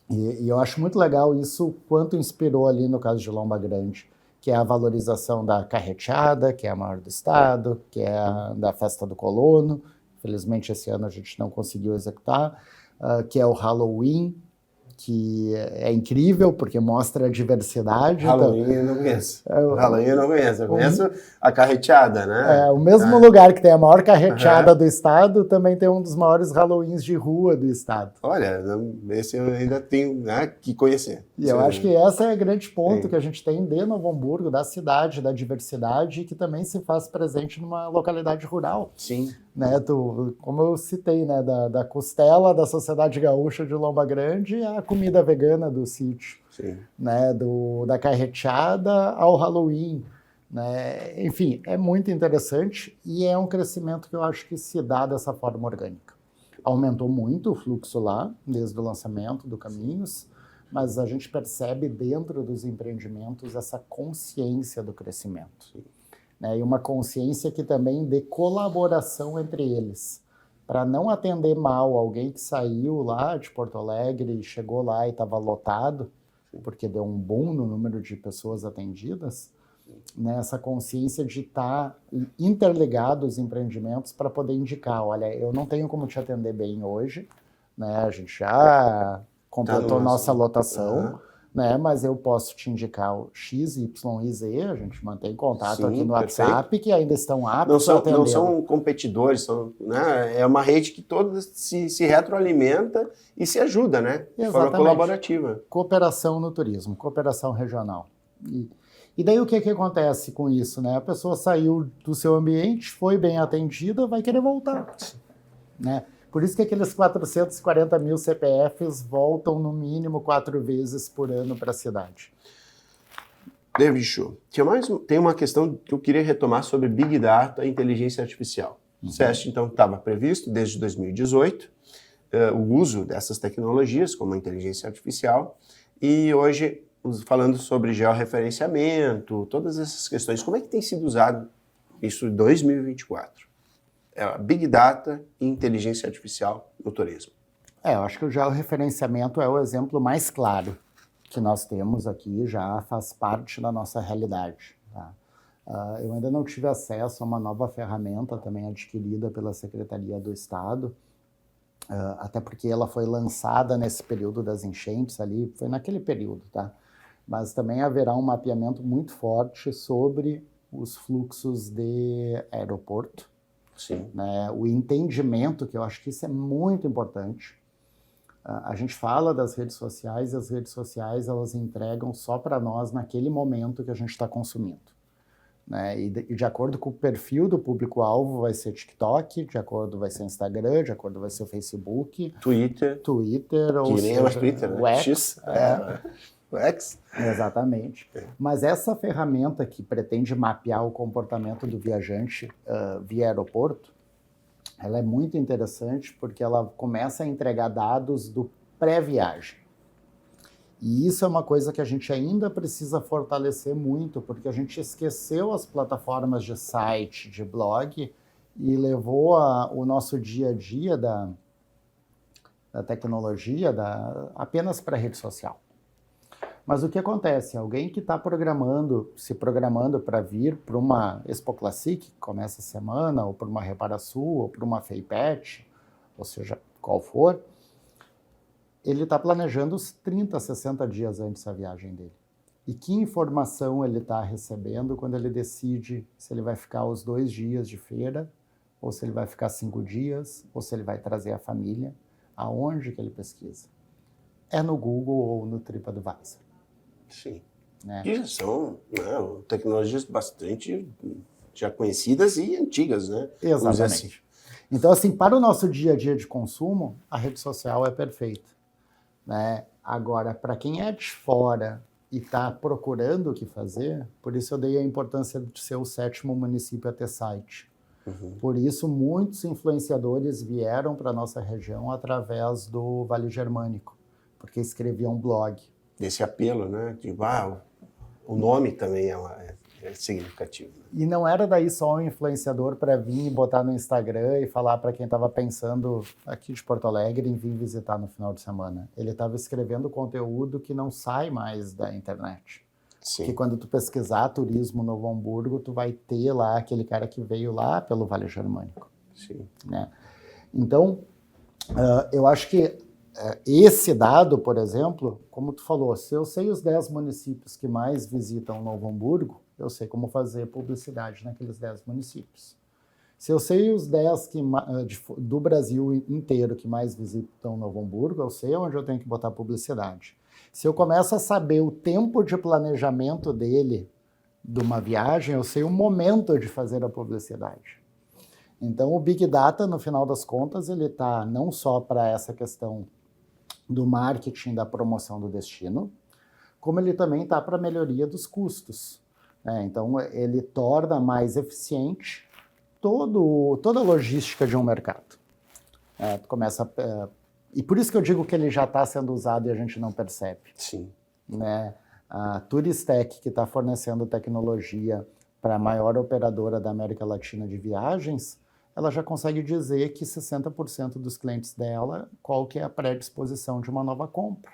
B: E eu acho muito legal isso, quanto inspirou ali no caso de Lomba Grande, que é a valorização da carreteada, que é a maior do estado, que é a da Festa do Colono, infelizmente esse ano a gente não conseguiu executar, que é o Halloween, que é incrível, porque mostra a diversidade.
A: Halloween eu não conheço. Halloween eu não conheço. Eu conheço a carreteada, né?
B: O mesmo lugar que tem a maior carreteada do estado, também tem um dos maiores Halloweens de rua do estado.
A: Olha, esse eu ainda tenho que conhecer.
B: E eu acho que esse é o grande ponto que a gente tem de Novo Hamburgo, da cidade, da diversidade, que também se faz presente numa localidade rural.
A: Sim.
B: Né, como eu citei, né, da costela da Sociedade Gaúcha de Lomba Grande à comida vegana do sítio.
A: Sim.
B: Né, da carreteada ao Halloween. Né? Enfim, é muito interessante e é um crescimento que eu acho que se dá dessa forma orgânica. Aumentou muito o fluxo lá, desde o lançamento do Caminhos, mas a gente percebe dentro dos empreendimentos essa consciência do crescimento. Né, e uma consciência que também dê colaboração entre eles, para não atender mal alguém que saiu lá de Porto Alegre e chegou lá e estava lotado, porque deu um boom no número de pessoas atendidas, né, essa consciência de estar interligado os empreendimentos para poder indicar, olha, eu não tenho como te atender bem hoje, né, a gente já completou nossa lotação, né, mas eu posso te indicar o X, Y e Z, a gente mantém contato aqui no WhatsApp, que ainda estão aptos a atender.
A: Não são competidores, né, é uma rede que toda se retroalimenta e se ajuda, né, de forma colaborativa.
B: Cooperação no turismo, cooperação regional. E daí o que acontece com isso? Né? A pessoa saiu do seu ambiente, foi bem atendida, vai querer voltar. Né? Por isso que aqueles 440 mil CPFs voltam no mínimo 4 vezes por ano para a cidade.
A: David Chu, tem uma questão que eu queria retomar sobre Big Data e inteligência artificial. O SEST, então, estava previsto desde 2018 o uso dessas tecnologias, como a inteligência artificial, e hoje, falando sobre georreferenciamento, todas essas questões, como é que tem sido usado isso em 2024? Big Data e inteligência artificial no turismo.
B: Eu acho que o georreferenciamento é o exemplo mais claro que nós temos aqui, já faz parte da nossa realidade. Tá? Eu ainda não tive acesso a uma nova ferramenta também adquirida pela Secretaria do Estado, até porque ela foi lançada nesse período das enchentes ali, foi naquele período, tá? Mas também haverá um mapeamento muito forte sobre os fluxos de aeroporto.
A: Sim.
B: Né? O entendimento, que eu acho que isso é muito importante. A gente fala das redes sociais e as redes sociais elas entregam só para nós naquele momento que a gente está consumindo. Né? E de acordo com o perfil do público-alvo vai ser TikTok, de acordo vai ser Instagram, de acordo vai ser o Facebook,
A: Twitter
B: ou
A: que nem é mais Twitter, né?
B: o X.
A: O X.
B: Exatamente. Mas essa ferramenta que pretende mapear o comportamento do viajante via aeroporto, ela é muito interessante porque ela começa a entregar dados do pré-viagem. E isso é uma coisa que a gente ainda precisa fortalecer muito, porque a gente esqueceu as plataformas de site, de blog, e levou o nosso dia a dia da tecnologia apenas para a rede social. Mas o que acontece? Alguém que está se programando para vir para uma Expo Classic, que começa a semana, ou para uma Reparasul, ou para uma FEIPET, ou seja, qual for, ele está planejando os 30, 60 dias antes da viagem dele. E que informação ele está recebendo quando ele decide se ele vai ficar os 2 dias de feira, ou se ele vai ficar 5 dias, ou se ele vai trazer a família, aonde que ele pesquisa? É no Google ou no TripAdvisor.
A: Sim.
B: Né?
A: Que são tecnologias bastante já conhecidas e antigas, né?
B: Exatamente. Assim. Então, assim, para o nosso dia a dia de consumo, a rede social é perfeita. Né? Agora, para quem é de fora e está procurando o que fazer, por isso eu dei a importância de ser o 7º município a ter site. Por isso, muitos influenciadores vieram para a nossa região através do Vale Germânico, porque escreviam blog.
A: Desse apelo, né? Tipo, o nome também é significativo.
B: E não era daí só um influenciador para vir e botar no Instagram e falar para quem estava pensando aqui de Porto Alegre em vir visitar no final de semana. Ele estava escrevendo conteúdo que não sai mais da internet.
A: Sim.
B: Que quando tu pesquisar turismo Novo Hamburgo, tu vai ter lá aquele cara que veio lá pelo Vale Germânico.
A: Sim.
B: Né? Então, eu acho que esse dado, por exemplo, como tu falou, se eu sei os 10 municípios que mais visitam Novo Hamburgo, eu sei como fazer publicidade naqueles 10 municípios. Se eu sei os 10 do Brasil inteiro que mais visitam Novo Hamburgo, eu sei onde eu tenho que botar publicidade. Se eu começo a saber o tempo de planejamento dele de uma viagem, eu sei o momento de fazer a publicidade. Então, o Big Data, no final das contas, ele está não só para essa questão do marketing, da promoção do destino, como ele também está para a melhoria dos custos. Então, ele torna mais eficiente toda a logística de um mercado. E por isso que eu digo que ele já está sendo usado e a gente não percebe.
A: Sim.
B: A Turistec, que está fornecendo tecnologia para a maior operadora da América Latina de viagens, ela já consegue dizer que 60% dos clientes dela, qual que é a predisposição de uma nova compra.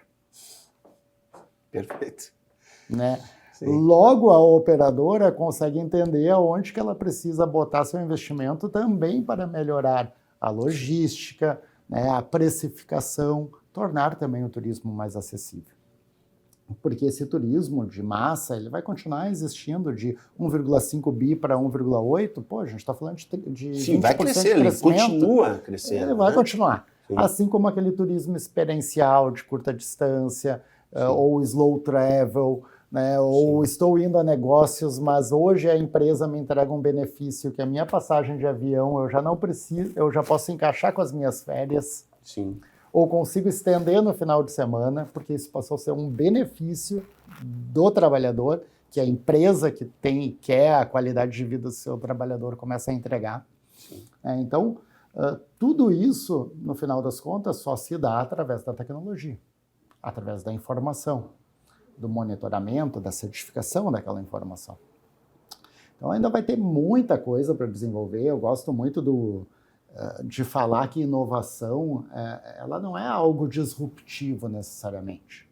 A: Perfeito.
B: Logo, a operadora consegue entender aonde que ela precisa botar seu investimento também para melhorar a logística, a precificação, tornar também o turismo mais acessível. Porque esse turismo de massa, ele vai continuar existindo de 1,5 bi para 1,8, a gente está falando de
A: Sim, vai crescer, ele continua crescendo.
B: Ele vai continuar. Sim. Assim como aquele turismo experiencial de curta distância, ou slow travel, ou estou indo a negócios, mas hoje a empresa me entrega um benefício que a minha passagem de avião eu já não preciso, eu já posso encaixar com as minhas férias.
A: Sim.
B: Ou consigo estender no final de semana, porque isso passou a ser um benefício do trabalhador, que a empresa que quer a qualidade de vida do seu trabalhador começa a entregar. Então, tudo isso, no final das contas, só se dá através da tecnologia, através da informação, do monitoramento, da certificação daquela informação. Então, ainda vai ter muita coisa para desenvolver. Eu gosto muito de falar que inovação, ela não é algo disruptivo necessariamente.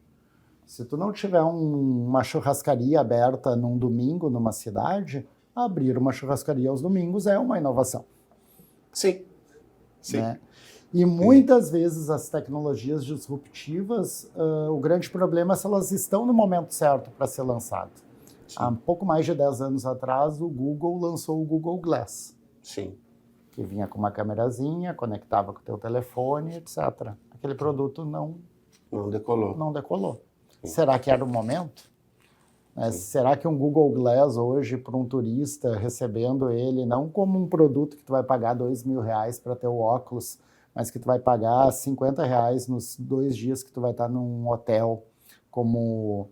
B: Se tu não tiver uma churrascaria aberta num domingo numa cidade, abrir uma churrascaria aos domingos é uma inovação.
A: Sim. Sim.
B: E muitas vezes as tecnologias disruptivas, o grande problema é se elas estão no momento certo para ser lançado. Sim. Há pouco mais de 10 anos atrás, o Google lançou o Google Glass.
A: Sim.
B: Que vinha com uma câmerazinha, conectava com o teu telefone, etc. Aquele produto não decolou. Sim. Será que era o momento? Será que um Google Glass hoje, para um turista, recebendo ele, não como um produto que tu vai pagar R$2.000 para ter o óculos, mas que tu vai pagar R$50 nos 2 dias que tu vai estar num hotel como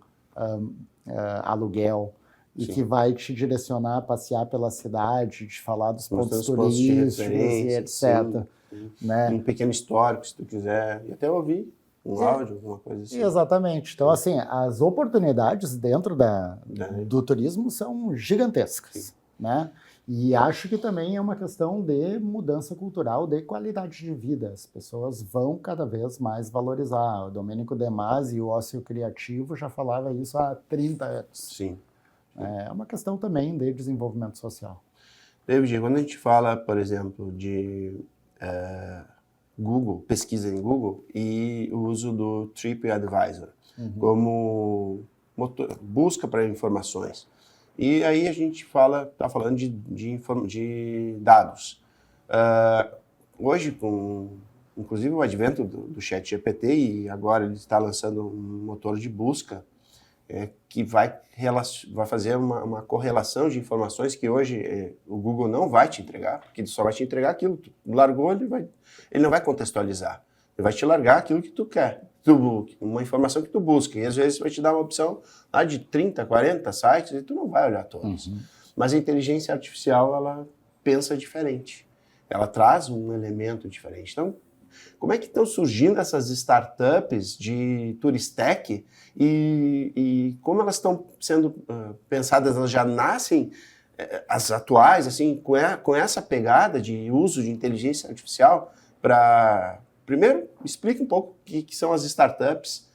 B: aluguel, e que vai te direcionar a passear pela cidade, te falar dos pontos
A: pontos de
B: turísticos e etc.
A: Sim.
B: Né?
A: Um pequeno histórico, se tu quiser, e até ouvir um áudio, alguma coisa assim.
B: Exatamente. Então, assim, as oportunidades dentro do turismo são gigantescas, né? E acho que também é uma questão de mudança cultural, de qualidade de vida. As pessoas vão cada vez mais valorizar. O Domênico De Masi, o ócio criativo, já falava isso há 30 anos.
A: Sim.
B: É uma questão também de desenvolvimento social.
A: David, quando a gente fala, por exemplo, de Google, pesquisa em Google e o uso do TripAdvisor como busca para informações. E aí a gente está falando de dados. Hoje, inclusive o advento do ChatGPT, e agora ele está lançando um motor de busca que vai fazer uma correlação de informações que hoje o Google não vai te entregar, porque ele só vai te entregar aquilo. Tu largou, ele não vai contextualizar. Ele vai te largar aquilo que tu quer, uma informação que tu busca. E às vezes vai te dar uma opção lá de 30, 40 sites e tu não vai olhar todos. Mas a inteligência artificial, ela pensa diferente. Ela traz um elemento diferente. Então, como é que estão surgindo essas startups de Turistec e como elas estão sendo pensadas? Elas já nascem, as atuais, assim, com essa pegada de uso de inteligência artificial para... Primeiro, explica um pouco o que são as startups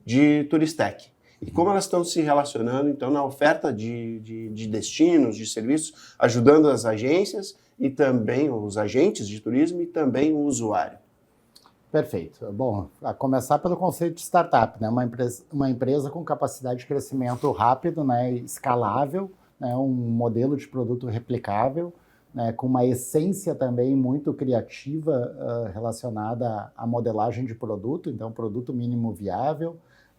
A: de Turistec e como elas estão se relacionando, então, na oferta de destinos, de serviços, ajudando as agências e também os agentes de turismo e também o usuário.
B: Perfeito. Bom, a começar pelo conceito de startup, né? Uma empresa com capacidade de crescimento rápido, né? Escalável, né? Um modelo de produto replicável, né? Com uma essência também muito criativa relacionada à modelagem de produto, então produto mínimo viável.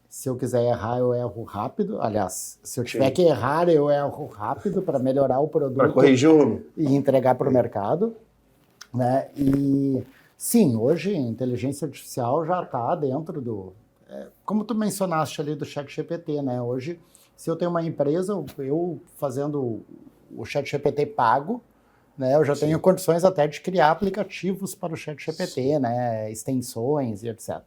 B: Se eu quiser errar, eu erro rápido. Aliás, se eu tiver que errar, eu erro rápido para melhorar o produto.
A: Para corrigir
B: e entregar para o mercado, né? E sim, hoje a inteligência artificial já está dentro do... como tu mencionaste ali do ChatGPT, né? Hoje, se eu tenho uma empresa, eu fazendo o ChatGPT pago, né? Eu já tenho condições até de criar aplicativos para o ChatGPT, né? Extensões e etc.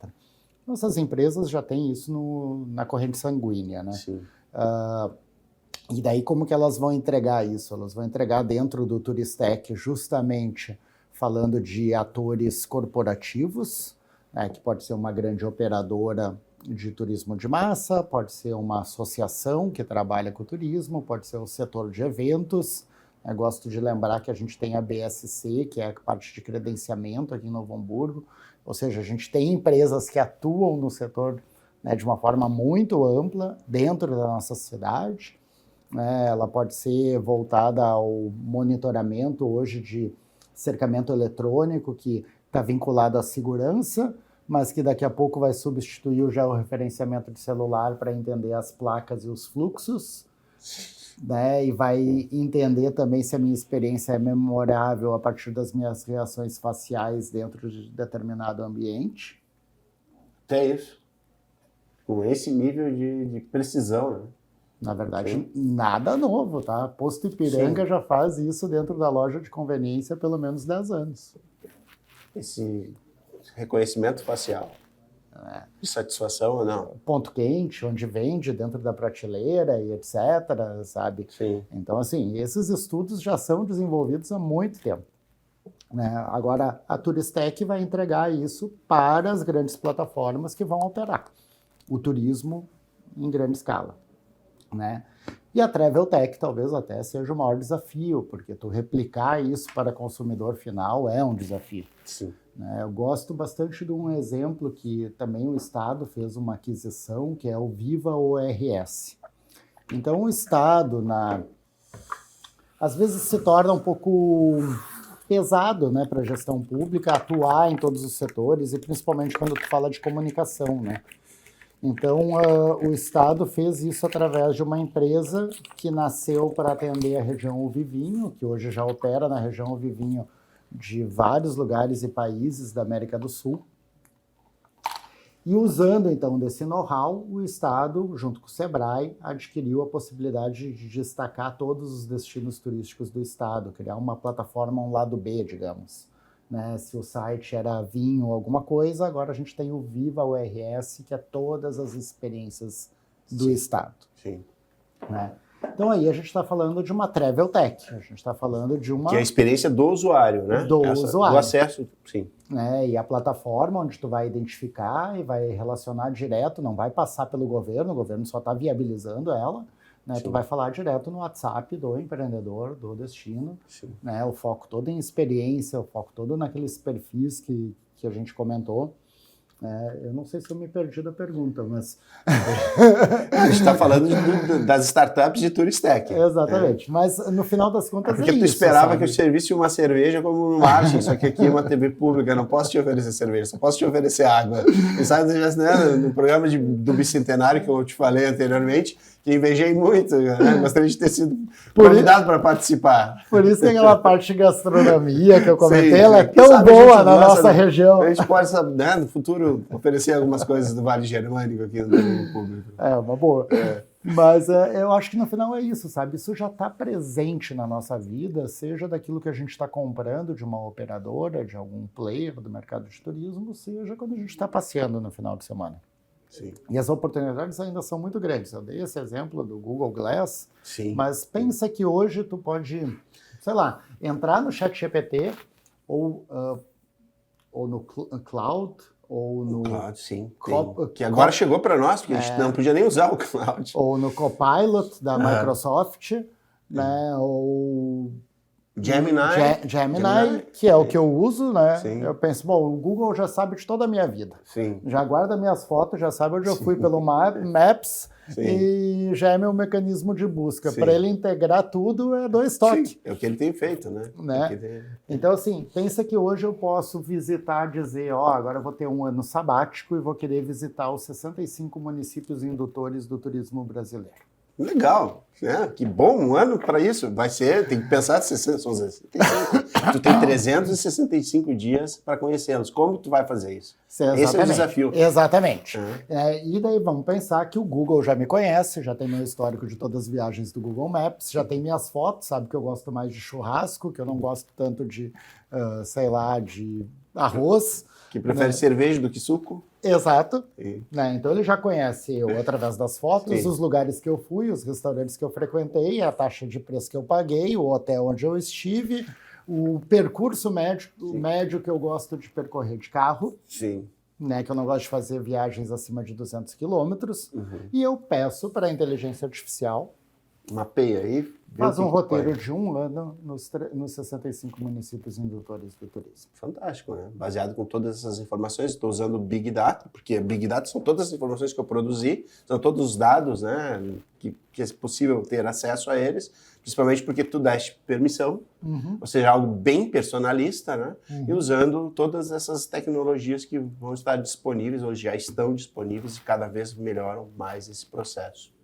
B: Nossas empresas já têm isso na corrente sanguínea, né? E daí como que elas vão entregar isso? Elas vão entregar dentro do Turistec justamente falando de atores corporativos, né, que pode ser uma grande operadora de turismo de massa, pode ser uma associação que trabalha com turismo, pode ser o setor de eventos. Eu gosto de lembrar que a gente tem a BSC, que é a parte de credenciamento aqui em Novo Hamburgo, ou seja, a gente tem empresas que atuam no setor, né, de uma forma muito ampla dentro da nossa cidade. Ela pode ser voltada ao monitoramento hoje de cercamento eletrônico, que está vinculado à segurança, mas que daqui a pouco vai substituir o georreferenciamento de celular para entender as placas e os fluxos, né? E vai entender também se a minha experiência é memorável a partir das minhas reações faciais dentro de determinado ambiente.
A: Até isso. Com esse nível de precisão, né?
B: Na verdade, nada novo, tá? Posto Ipiranga já faz isso dentro da loja de conveniência há pelo menos 10 anos.
A: Esse reconhecimento facial, de satisfação ou não?
B: Ponto quente, onde vende, dentro da prateleira e etc., sabe?
A: Sim.
B: Então, assim, esses estudos já são desenvolvidos há muito tempo, né? Agora, a Turistec vai entregar isso para as grandes plataformas que vão operar o turismo em grande escala, né? E a Traveltech talvez até seja o maior desafio, porque tu replicar isso para consumidor final é um desafio.
A: Sim.
B: Né? Eu gosto bastante de um exemplo que também o Estado fez uma aquisição, que é o Viva ORS. Então o Estado, às vezes se torna um pouco pesado, né, para a gestão pública atuar em todos os setores, e principalmente quando tu fala de comunicação, né? Então, o Estado fez isso através de uma empresa que nasceu para atender a região Uvivinho, que hoje já opera na região Uvivinho de vários lugares e países da América do Sul. E usando, então, desse know-how, o Estado, junto com o SEBRAE, adquiriu a possibilidade de destacar todos os destinos turísticos do Estado, criar uma plataforma, um lado B, digamos. Né? Se o site era vinho ou alguma coisa, agora a gente tem o Viva URS, que é todas as experiências do Estado.
A: Sim.
B: Né? Então aí a gente está falando de uma travel tech, a gente está falando de uma...
A: Que é a experiência do usuário, né?
B: usuário.
A: Do acesso, sim.
B: Né? E a plataforma onde tu vai identificar e vai relacionar direto, não vai passar pelo governo, o governo só está viabilizando ela, né? Tu vai falar direto no WhatsApp do empreendedor, do destino, né? O foco todo em experiência, o foco todo naqueles perfis que a gente comentou. Eu não sei se eu me perdi da pergunta, mas...
A: A gente está falando das startups de Turistec.
B: Exatamente, mas no final das contas
A: porque tu esperava que eu te servisse uma cerveja como no marketing, só que aqui é uma TV pública, não posso te oferecer cerveja, só posso te oferecer água. E sabe, né, no programa do Bicentenário que eu te falei anteriormente, que invejei muito, né? Gostaria de ter sido convidado para participar.
B: Por isso que aquela parte de gastronomia que eu comentei,
A: Sim,
B: ela é tão boa na nossa região.
A: A gente pode, né, no futuro, oferecer algumas coisas do Vale Germânico aqui no TV público.
B: Uma boa. Mas eu acho que no final é isso, sabe? Isso já está presente na nossa vida, seja daquilo que a gente está comprando de uma operadora, de algum player do mercado de turismo, seja quando a gente está passeando no final de semana.
A: Sim.
B: E as oportunidades ainda são muito grandes. Eu dei esse exemplo do Google Glass,
A: sim,
B: mas pensa que hoje tu pode, sei lá, entrar no ChatGPT ou no Cloud, ou no...
A: Cloud, sim. Que agora chegou para nós, porque a gente não podia nem usar o Cloud.
B: Ou no Copilot da Microsoft, né? Ou... Gemini, que é o que eu uso, né? Sim. Eu penso, bom, o Google já sabe de toda a minha vida.
A: Sim.
B: Já guarda minhas fotos, já sabe onde eu fui pelo Maps. Sim. E já é meu mecanismo de busca. Para ele integrar tudo, é 2 toques.
A: É o que ele tem feito, né?
B: Então, assim, pensa que hoje eu posso visitar, dizer, agora eu vou ter um ano sabático e vou querer visitar os 65 municípios indutores do turismo brasileiro.
A: Legal, né? Que bom, um ano para isso. Vai ser, tem que pensar, tu tem 365 dias para conhecê-los. Como tu vai fazer isso? Esse é o desafio.
B: Exatamente. E daí vamos pensar que o Google já me conhece, já tem meu histórico de todas as viagens do Google Maps, já tem minhas fotos, sabe que eu gosto mais de churrasco, que eu não gosto tanto de, de arroz.
A: Que prefere cerveja do que suco?
B: Exato. Né? Então ele já conhece eu através das fotos, os lugares que eu fui, os restaurantes que eu frequentei, a taxa de preço que eu paguei, o hotel onde eu estive, o percurso médio que eu gosto de percorrer de carro.
A: Sim.
B: Né, que eu não gosto de fazer viagens acima de 200 quilômetros. E eu peço para a inteligência artificial...
A: Mapeia aí.
B: Faz um roteiro de um ano nos 65 municípios indutores do turismo.
A: Fantástico, né? Baseado com todas essas informações, estou usando o Big Data, porque Big Data são todas as informações que eu produzi, são todos os dados, né, que é possível ter acesso a eles, principalmente porque tu deste permissão, ou seja, algo bem personalista, né? E usando todas essas tecnologias que vão estar disponíveis, ou já estão disponíveis e cada vez melhoram mais esse processo.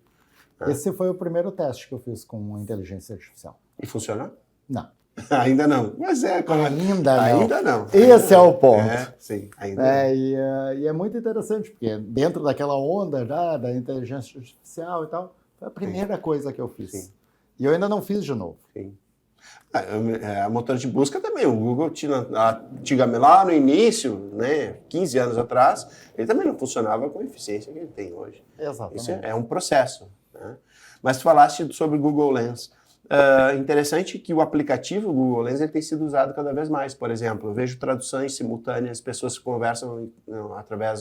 B: Esse foi o primeiro teste que eu fiz com inteligência artificial.
A: E funcionou?
B: Não.
A: Ainda não. Mas ainda não.
B: Esse é o ponto.
A: Sim, ainda não.
B: E é muito interessante, porque dentro daquela onda já da inteligência artificial e tal, foi a primeira coisa que eu fiz. Sim. E eu ainda não fiz de novo.
A: Sim. A motor de busca também, o Google antigamente, lá no início, né, 15 anos atrás, ele também não funcionava com a eficiência que ele tem hoje.
B: Exatamente.
A: Isso é um processo. Né? Mas tu falaste sobre o Google Lens. Interessante que o aplicativo Google Lens ele tem sido usado cada vez mais. Por exemplo, eu vejo traduções simultâneas, pessoas que conversam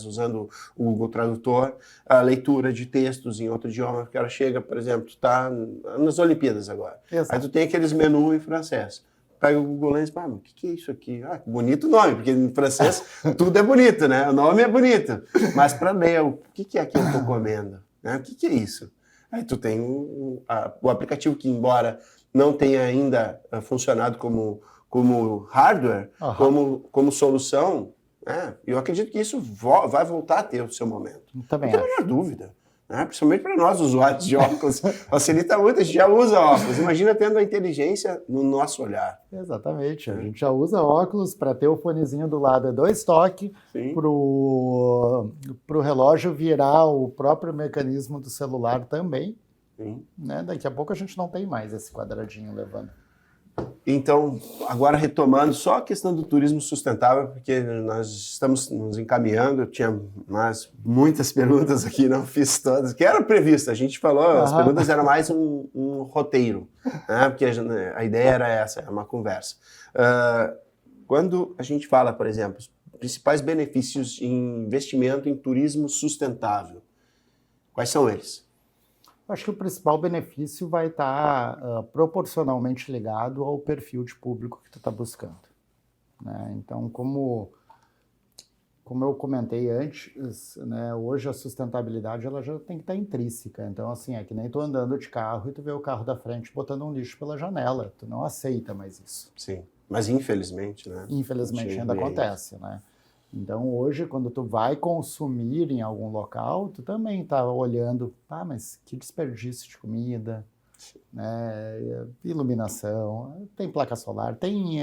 A: usando o Google Tradutor, a leitura de textos em outro idioma. O cara chega, por exemplo, tu está nas Olimpíadas agora. Exato. Aí tu tem aqueles menus em francês. Pega o Google Lens, o que é isso aqui? Que bonito nome, porque em francês tudo é bonito, né? O nome é bonito. Mas para ler, o que é que eu estou comendo? Né? O que é isso? Aí tu tem o aplicativo que, embora não tenha ainda funcionado como hardware, como solução, né? Eu acredito que isso vai voltar a ter o seu momento.
B: Também
A: não tem a menor dúvida. né? Principalmente para nós, usuários de óculos. Facilita muito, a gente já usa óculos. Imagina tendo a inteligência no nosso olhar.
B: Exatamente. A gente já usa óculos para ter o fonezinho do lado, é 2 toques para o relógio virar o próprio mecanismo do celular também.
A: Sim.
B: Né? Daqui a pouco a gente não tem mais esse quadradinho levando.
A: Então, agora retomando só a questão do turismo sustentável, porque nós estamos nos encaminhando, eu tinha muitas perguntas aqui, não fiz todas, que era previsto, a gente falou, as perguntas eram mais um roteiro, né? Porque a ideia era essa, era uma conversa. Quando a gente fala, por exemplo, os principais benefícios em investimento em turismo sustentável, quais são eles?
B: Acho que o principal benefício vai estar proporcionalmente ligado ao perfil de público que tu está buscando. Né? Então, como eu comentei antes, né, hoje a sustentabilidade ela já tem que estar intrínseca. Então, assim, é que nem tu andando de carro e tu vê o carro da frente botando um lixo pela janela. Tu não aceita mais isso.
A: Sim, mas infelizmente, né?
B: Infelizmente ainda acontece, né? Então, hoje, quando tu vai consumir em algum local, tu também está olhando, mas que desperdício de comida, né? Iluminação, tem placa solar, tem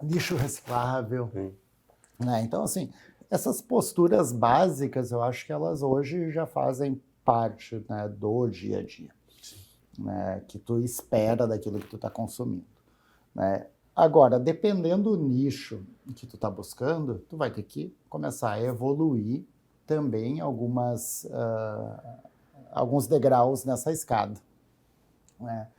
B: lixo reciclável. Né? Então, assim, essas posturas básicas, eu acho que elas hoje já fazem parte, né, do dia a dia, né? Que tu espera daquilo que tu está consumindo, né? Agora, dependendo do nicho que tu está buscando, tu vai ter que começar a evoluir também alguns degraus nessa escada. Né?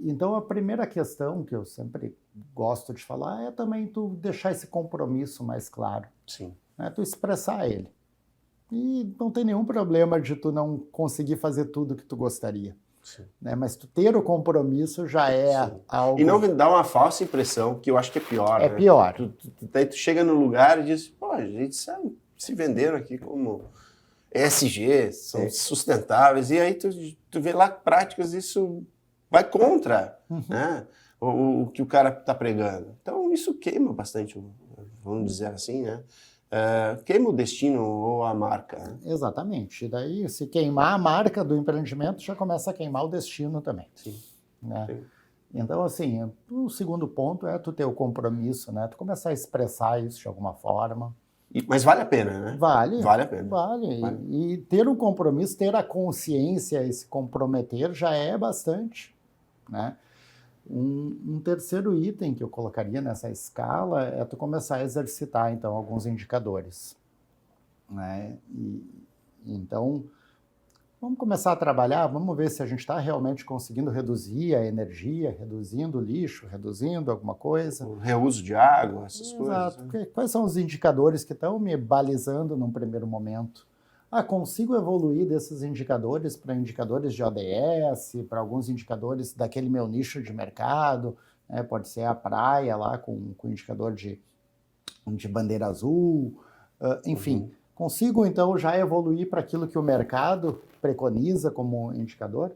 B: Então, a primeira questão que eu sempre gosto de falar é também tu deixar esse compromisso mais claro.
A: Sim.
B: Né? Tu expressar ele. E não tem nenhum problema de tu não conseguir fazer tudo que tu gostaria. Né? Mas tu ter o compromisso já é algo...
A: E não dar uma falsa impressão, que eu acho que é pior.
B: É, né? Pior.
A: Daí tu chega no lugar e diz, a gente sabe, se venderam aqui como ESG, são sustentáveis, e aí tu vê lá práticas, isso vai contra, né? o que o cara está pregando. Então isso queima bastante, vamos dizer assim, né? Queima o destino ou a marca. Né?
B: Exatamente. E daí, se queimar a marca do empreendimento, já começa a queimar o destino também.
A: Sim.
B: Né?
A: Sim.
B: Então, assim, o segundo ponto é tu ter o compromisso, né? Tu começar a expressar isso de alguma forma.
A: Mas vale a pena, né?
B: Vale.
A: Vale a pena.
B: Vale. E ter um compromisso, ter a consciência e se comprometer já é bastante, né? Um terceiro item que eu colocaria nessa escala é tu começar a exercitar, então, alguns indicadores. Né? Então, vamos começar a trabalhar, vamos ver se a gente está realmente conseguindo reduzir a energia, reduzindo o lixo, reduzindo alguma coisa.
A: O reuso de água, essas
B: Exato.
A: coisas. Né?
B: Quais são os indicadores que estão me balizando num primeiro momento? Consigo evoluir desses indicadores para indicadores de ODS, para alguns indicadores daquele meu nicho de mercado, né? Pode ser a praia lá com indicador de bandeira azul, enfim. Consigo, então, já evoluir para aquilo que o mercado preconiza como indicador?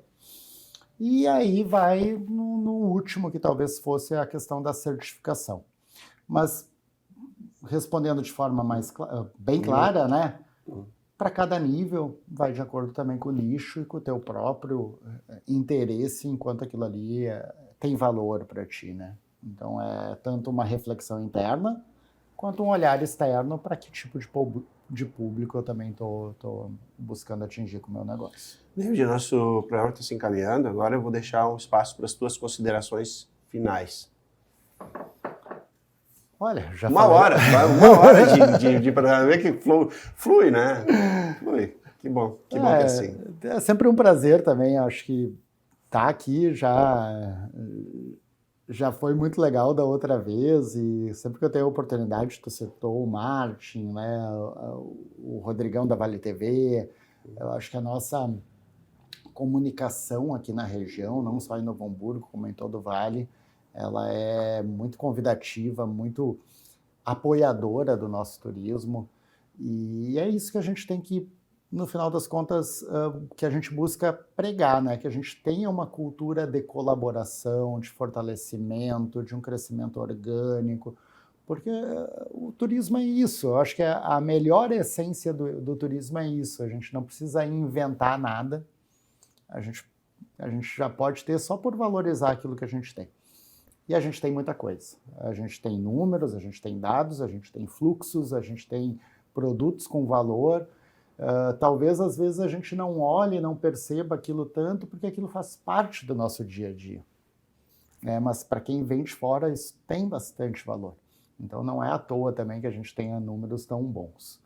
B: E aí vai no último, que talvez fosse a questão da certificação. Mas, respondendo de forma bem clara, né? Para cada nível, vai de acordo também com o nicho e com o teu próprio interesse, enquanto aquilo ali tem valor para ti, né? Então, é tanto uma reflexão interna, quanto um olhar externo para que tipo de público eu também estou buscando atingir com o meu negócio.
A: David, nosso programa está se encaminhando, agora eu vou deixar um espaço para as tuas considerações finais.
B: Olha, já
A: uma hora de programa, vê que flui, né? Flui. Que bom que é assim.
B: É sempre um prazer também, acho que tá aqui já foi muito legal da outra vez, e sempre que eu tenho a oportunidade, tu citou o Martin, né, o Rodrigão da Vale TV, eu acho que a nossa comunicação aqui na região, não só em Novo Hamburgo, como em todo o Vale, ela é muito convidativa, muito apoiadora do nosso turismo, e é isso que a gente tem que, no final das contas, que a gente busca pregar, né? Que a gente tenha uma cultura de colaboração, de fortalecimento, de um crescimento orgânico, Porque o turismo é isso. Eu acho que a melhor essência do turismo é isso. A gente não precisa inventar nada. A gente já pode ter só por valorizar aquilo que a gente tem. E a gente tem muita coisa. A gente tem números, a gente tem dados, a gente tem fluxos, a gente tem produtos com valor. Talvez, às vezes, a gente não olhe, não perceba aquilo tanto, porque aquilo faz parte do nosso dia a dia. Mas para quem vem de fora, isso tem bastante valor. Então, não é à toa também que a gente tenha números tão bons.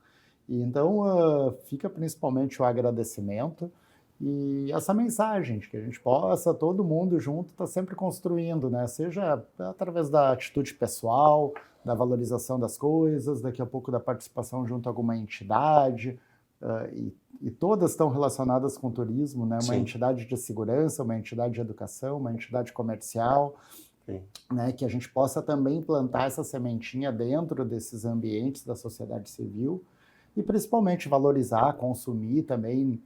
B: E então, fica principalmente o agradecimento e essa mensagem de que a gente possa, todo mundo junto, estar sempre construindo, né? Seja através da atitude pessoal, da valorização das coisas, daqui a pouco da participação junto a alguma entidade, e todas estão relacionadas com turismo, né? Uma entidade de segurança, uma entidade de educação, uma entidade comercial, né? Que a gente possa também plantar essa sementinha dentro desses ambientes da sociedade civil e principalmente valorizar, consumir também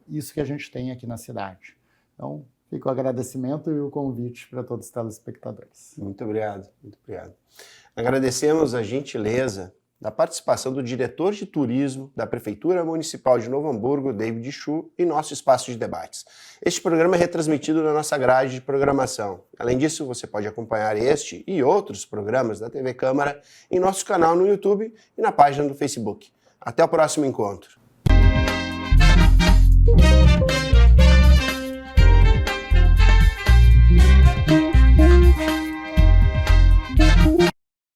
B: isso que a gente tem aqui na cidade. Então, fica o agradecimento e o convite para todos os telespectadores.
A: Muito obrigado, muito obrigado. Agradecemos a gentileza da participação do diretor de turismo da Prefeitura Municipal de Novo Hamburgo, David Chu, em nosso espaço de debates. Este programa é retransmitido na nossa grade de programação. Além disso, você pode acompanhar este e outros programas da TV Câmara em nosso canal no YouTube e na página do Facebook. Até o próximo encontro.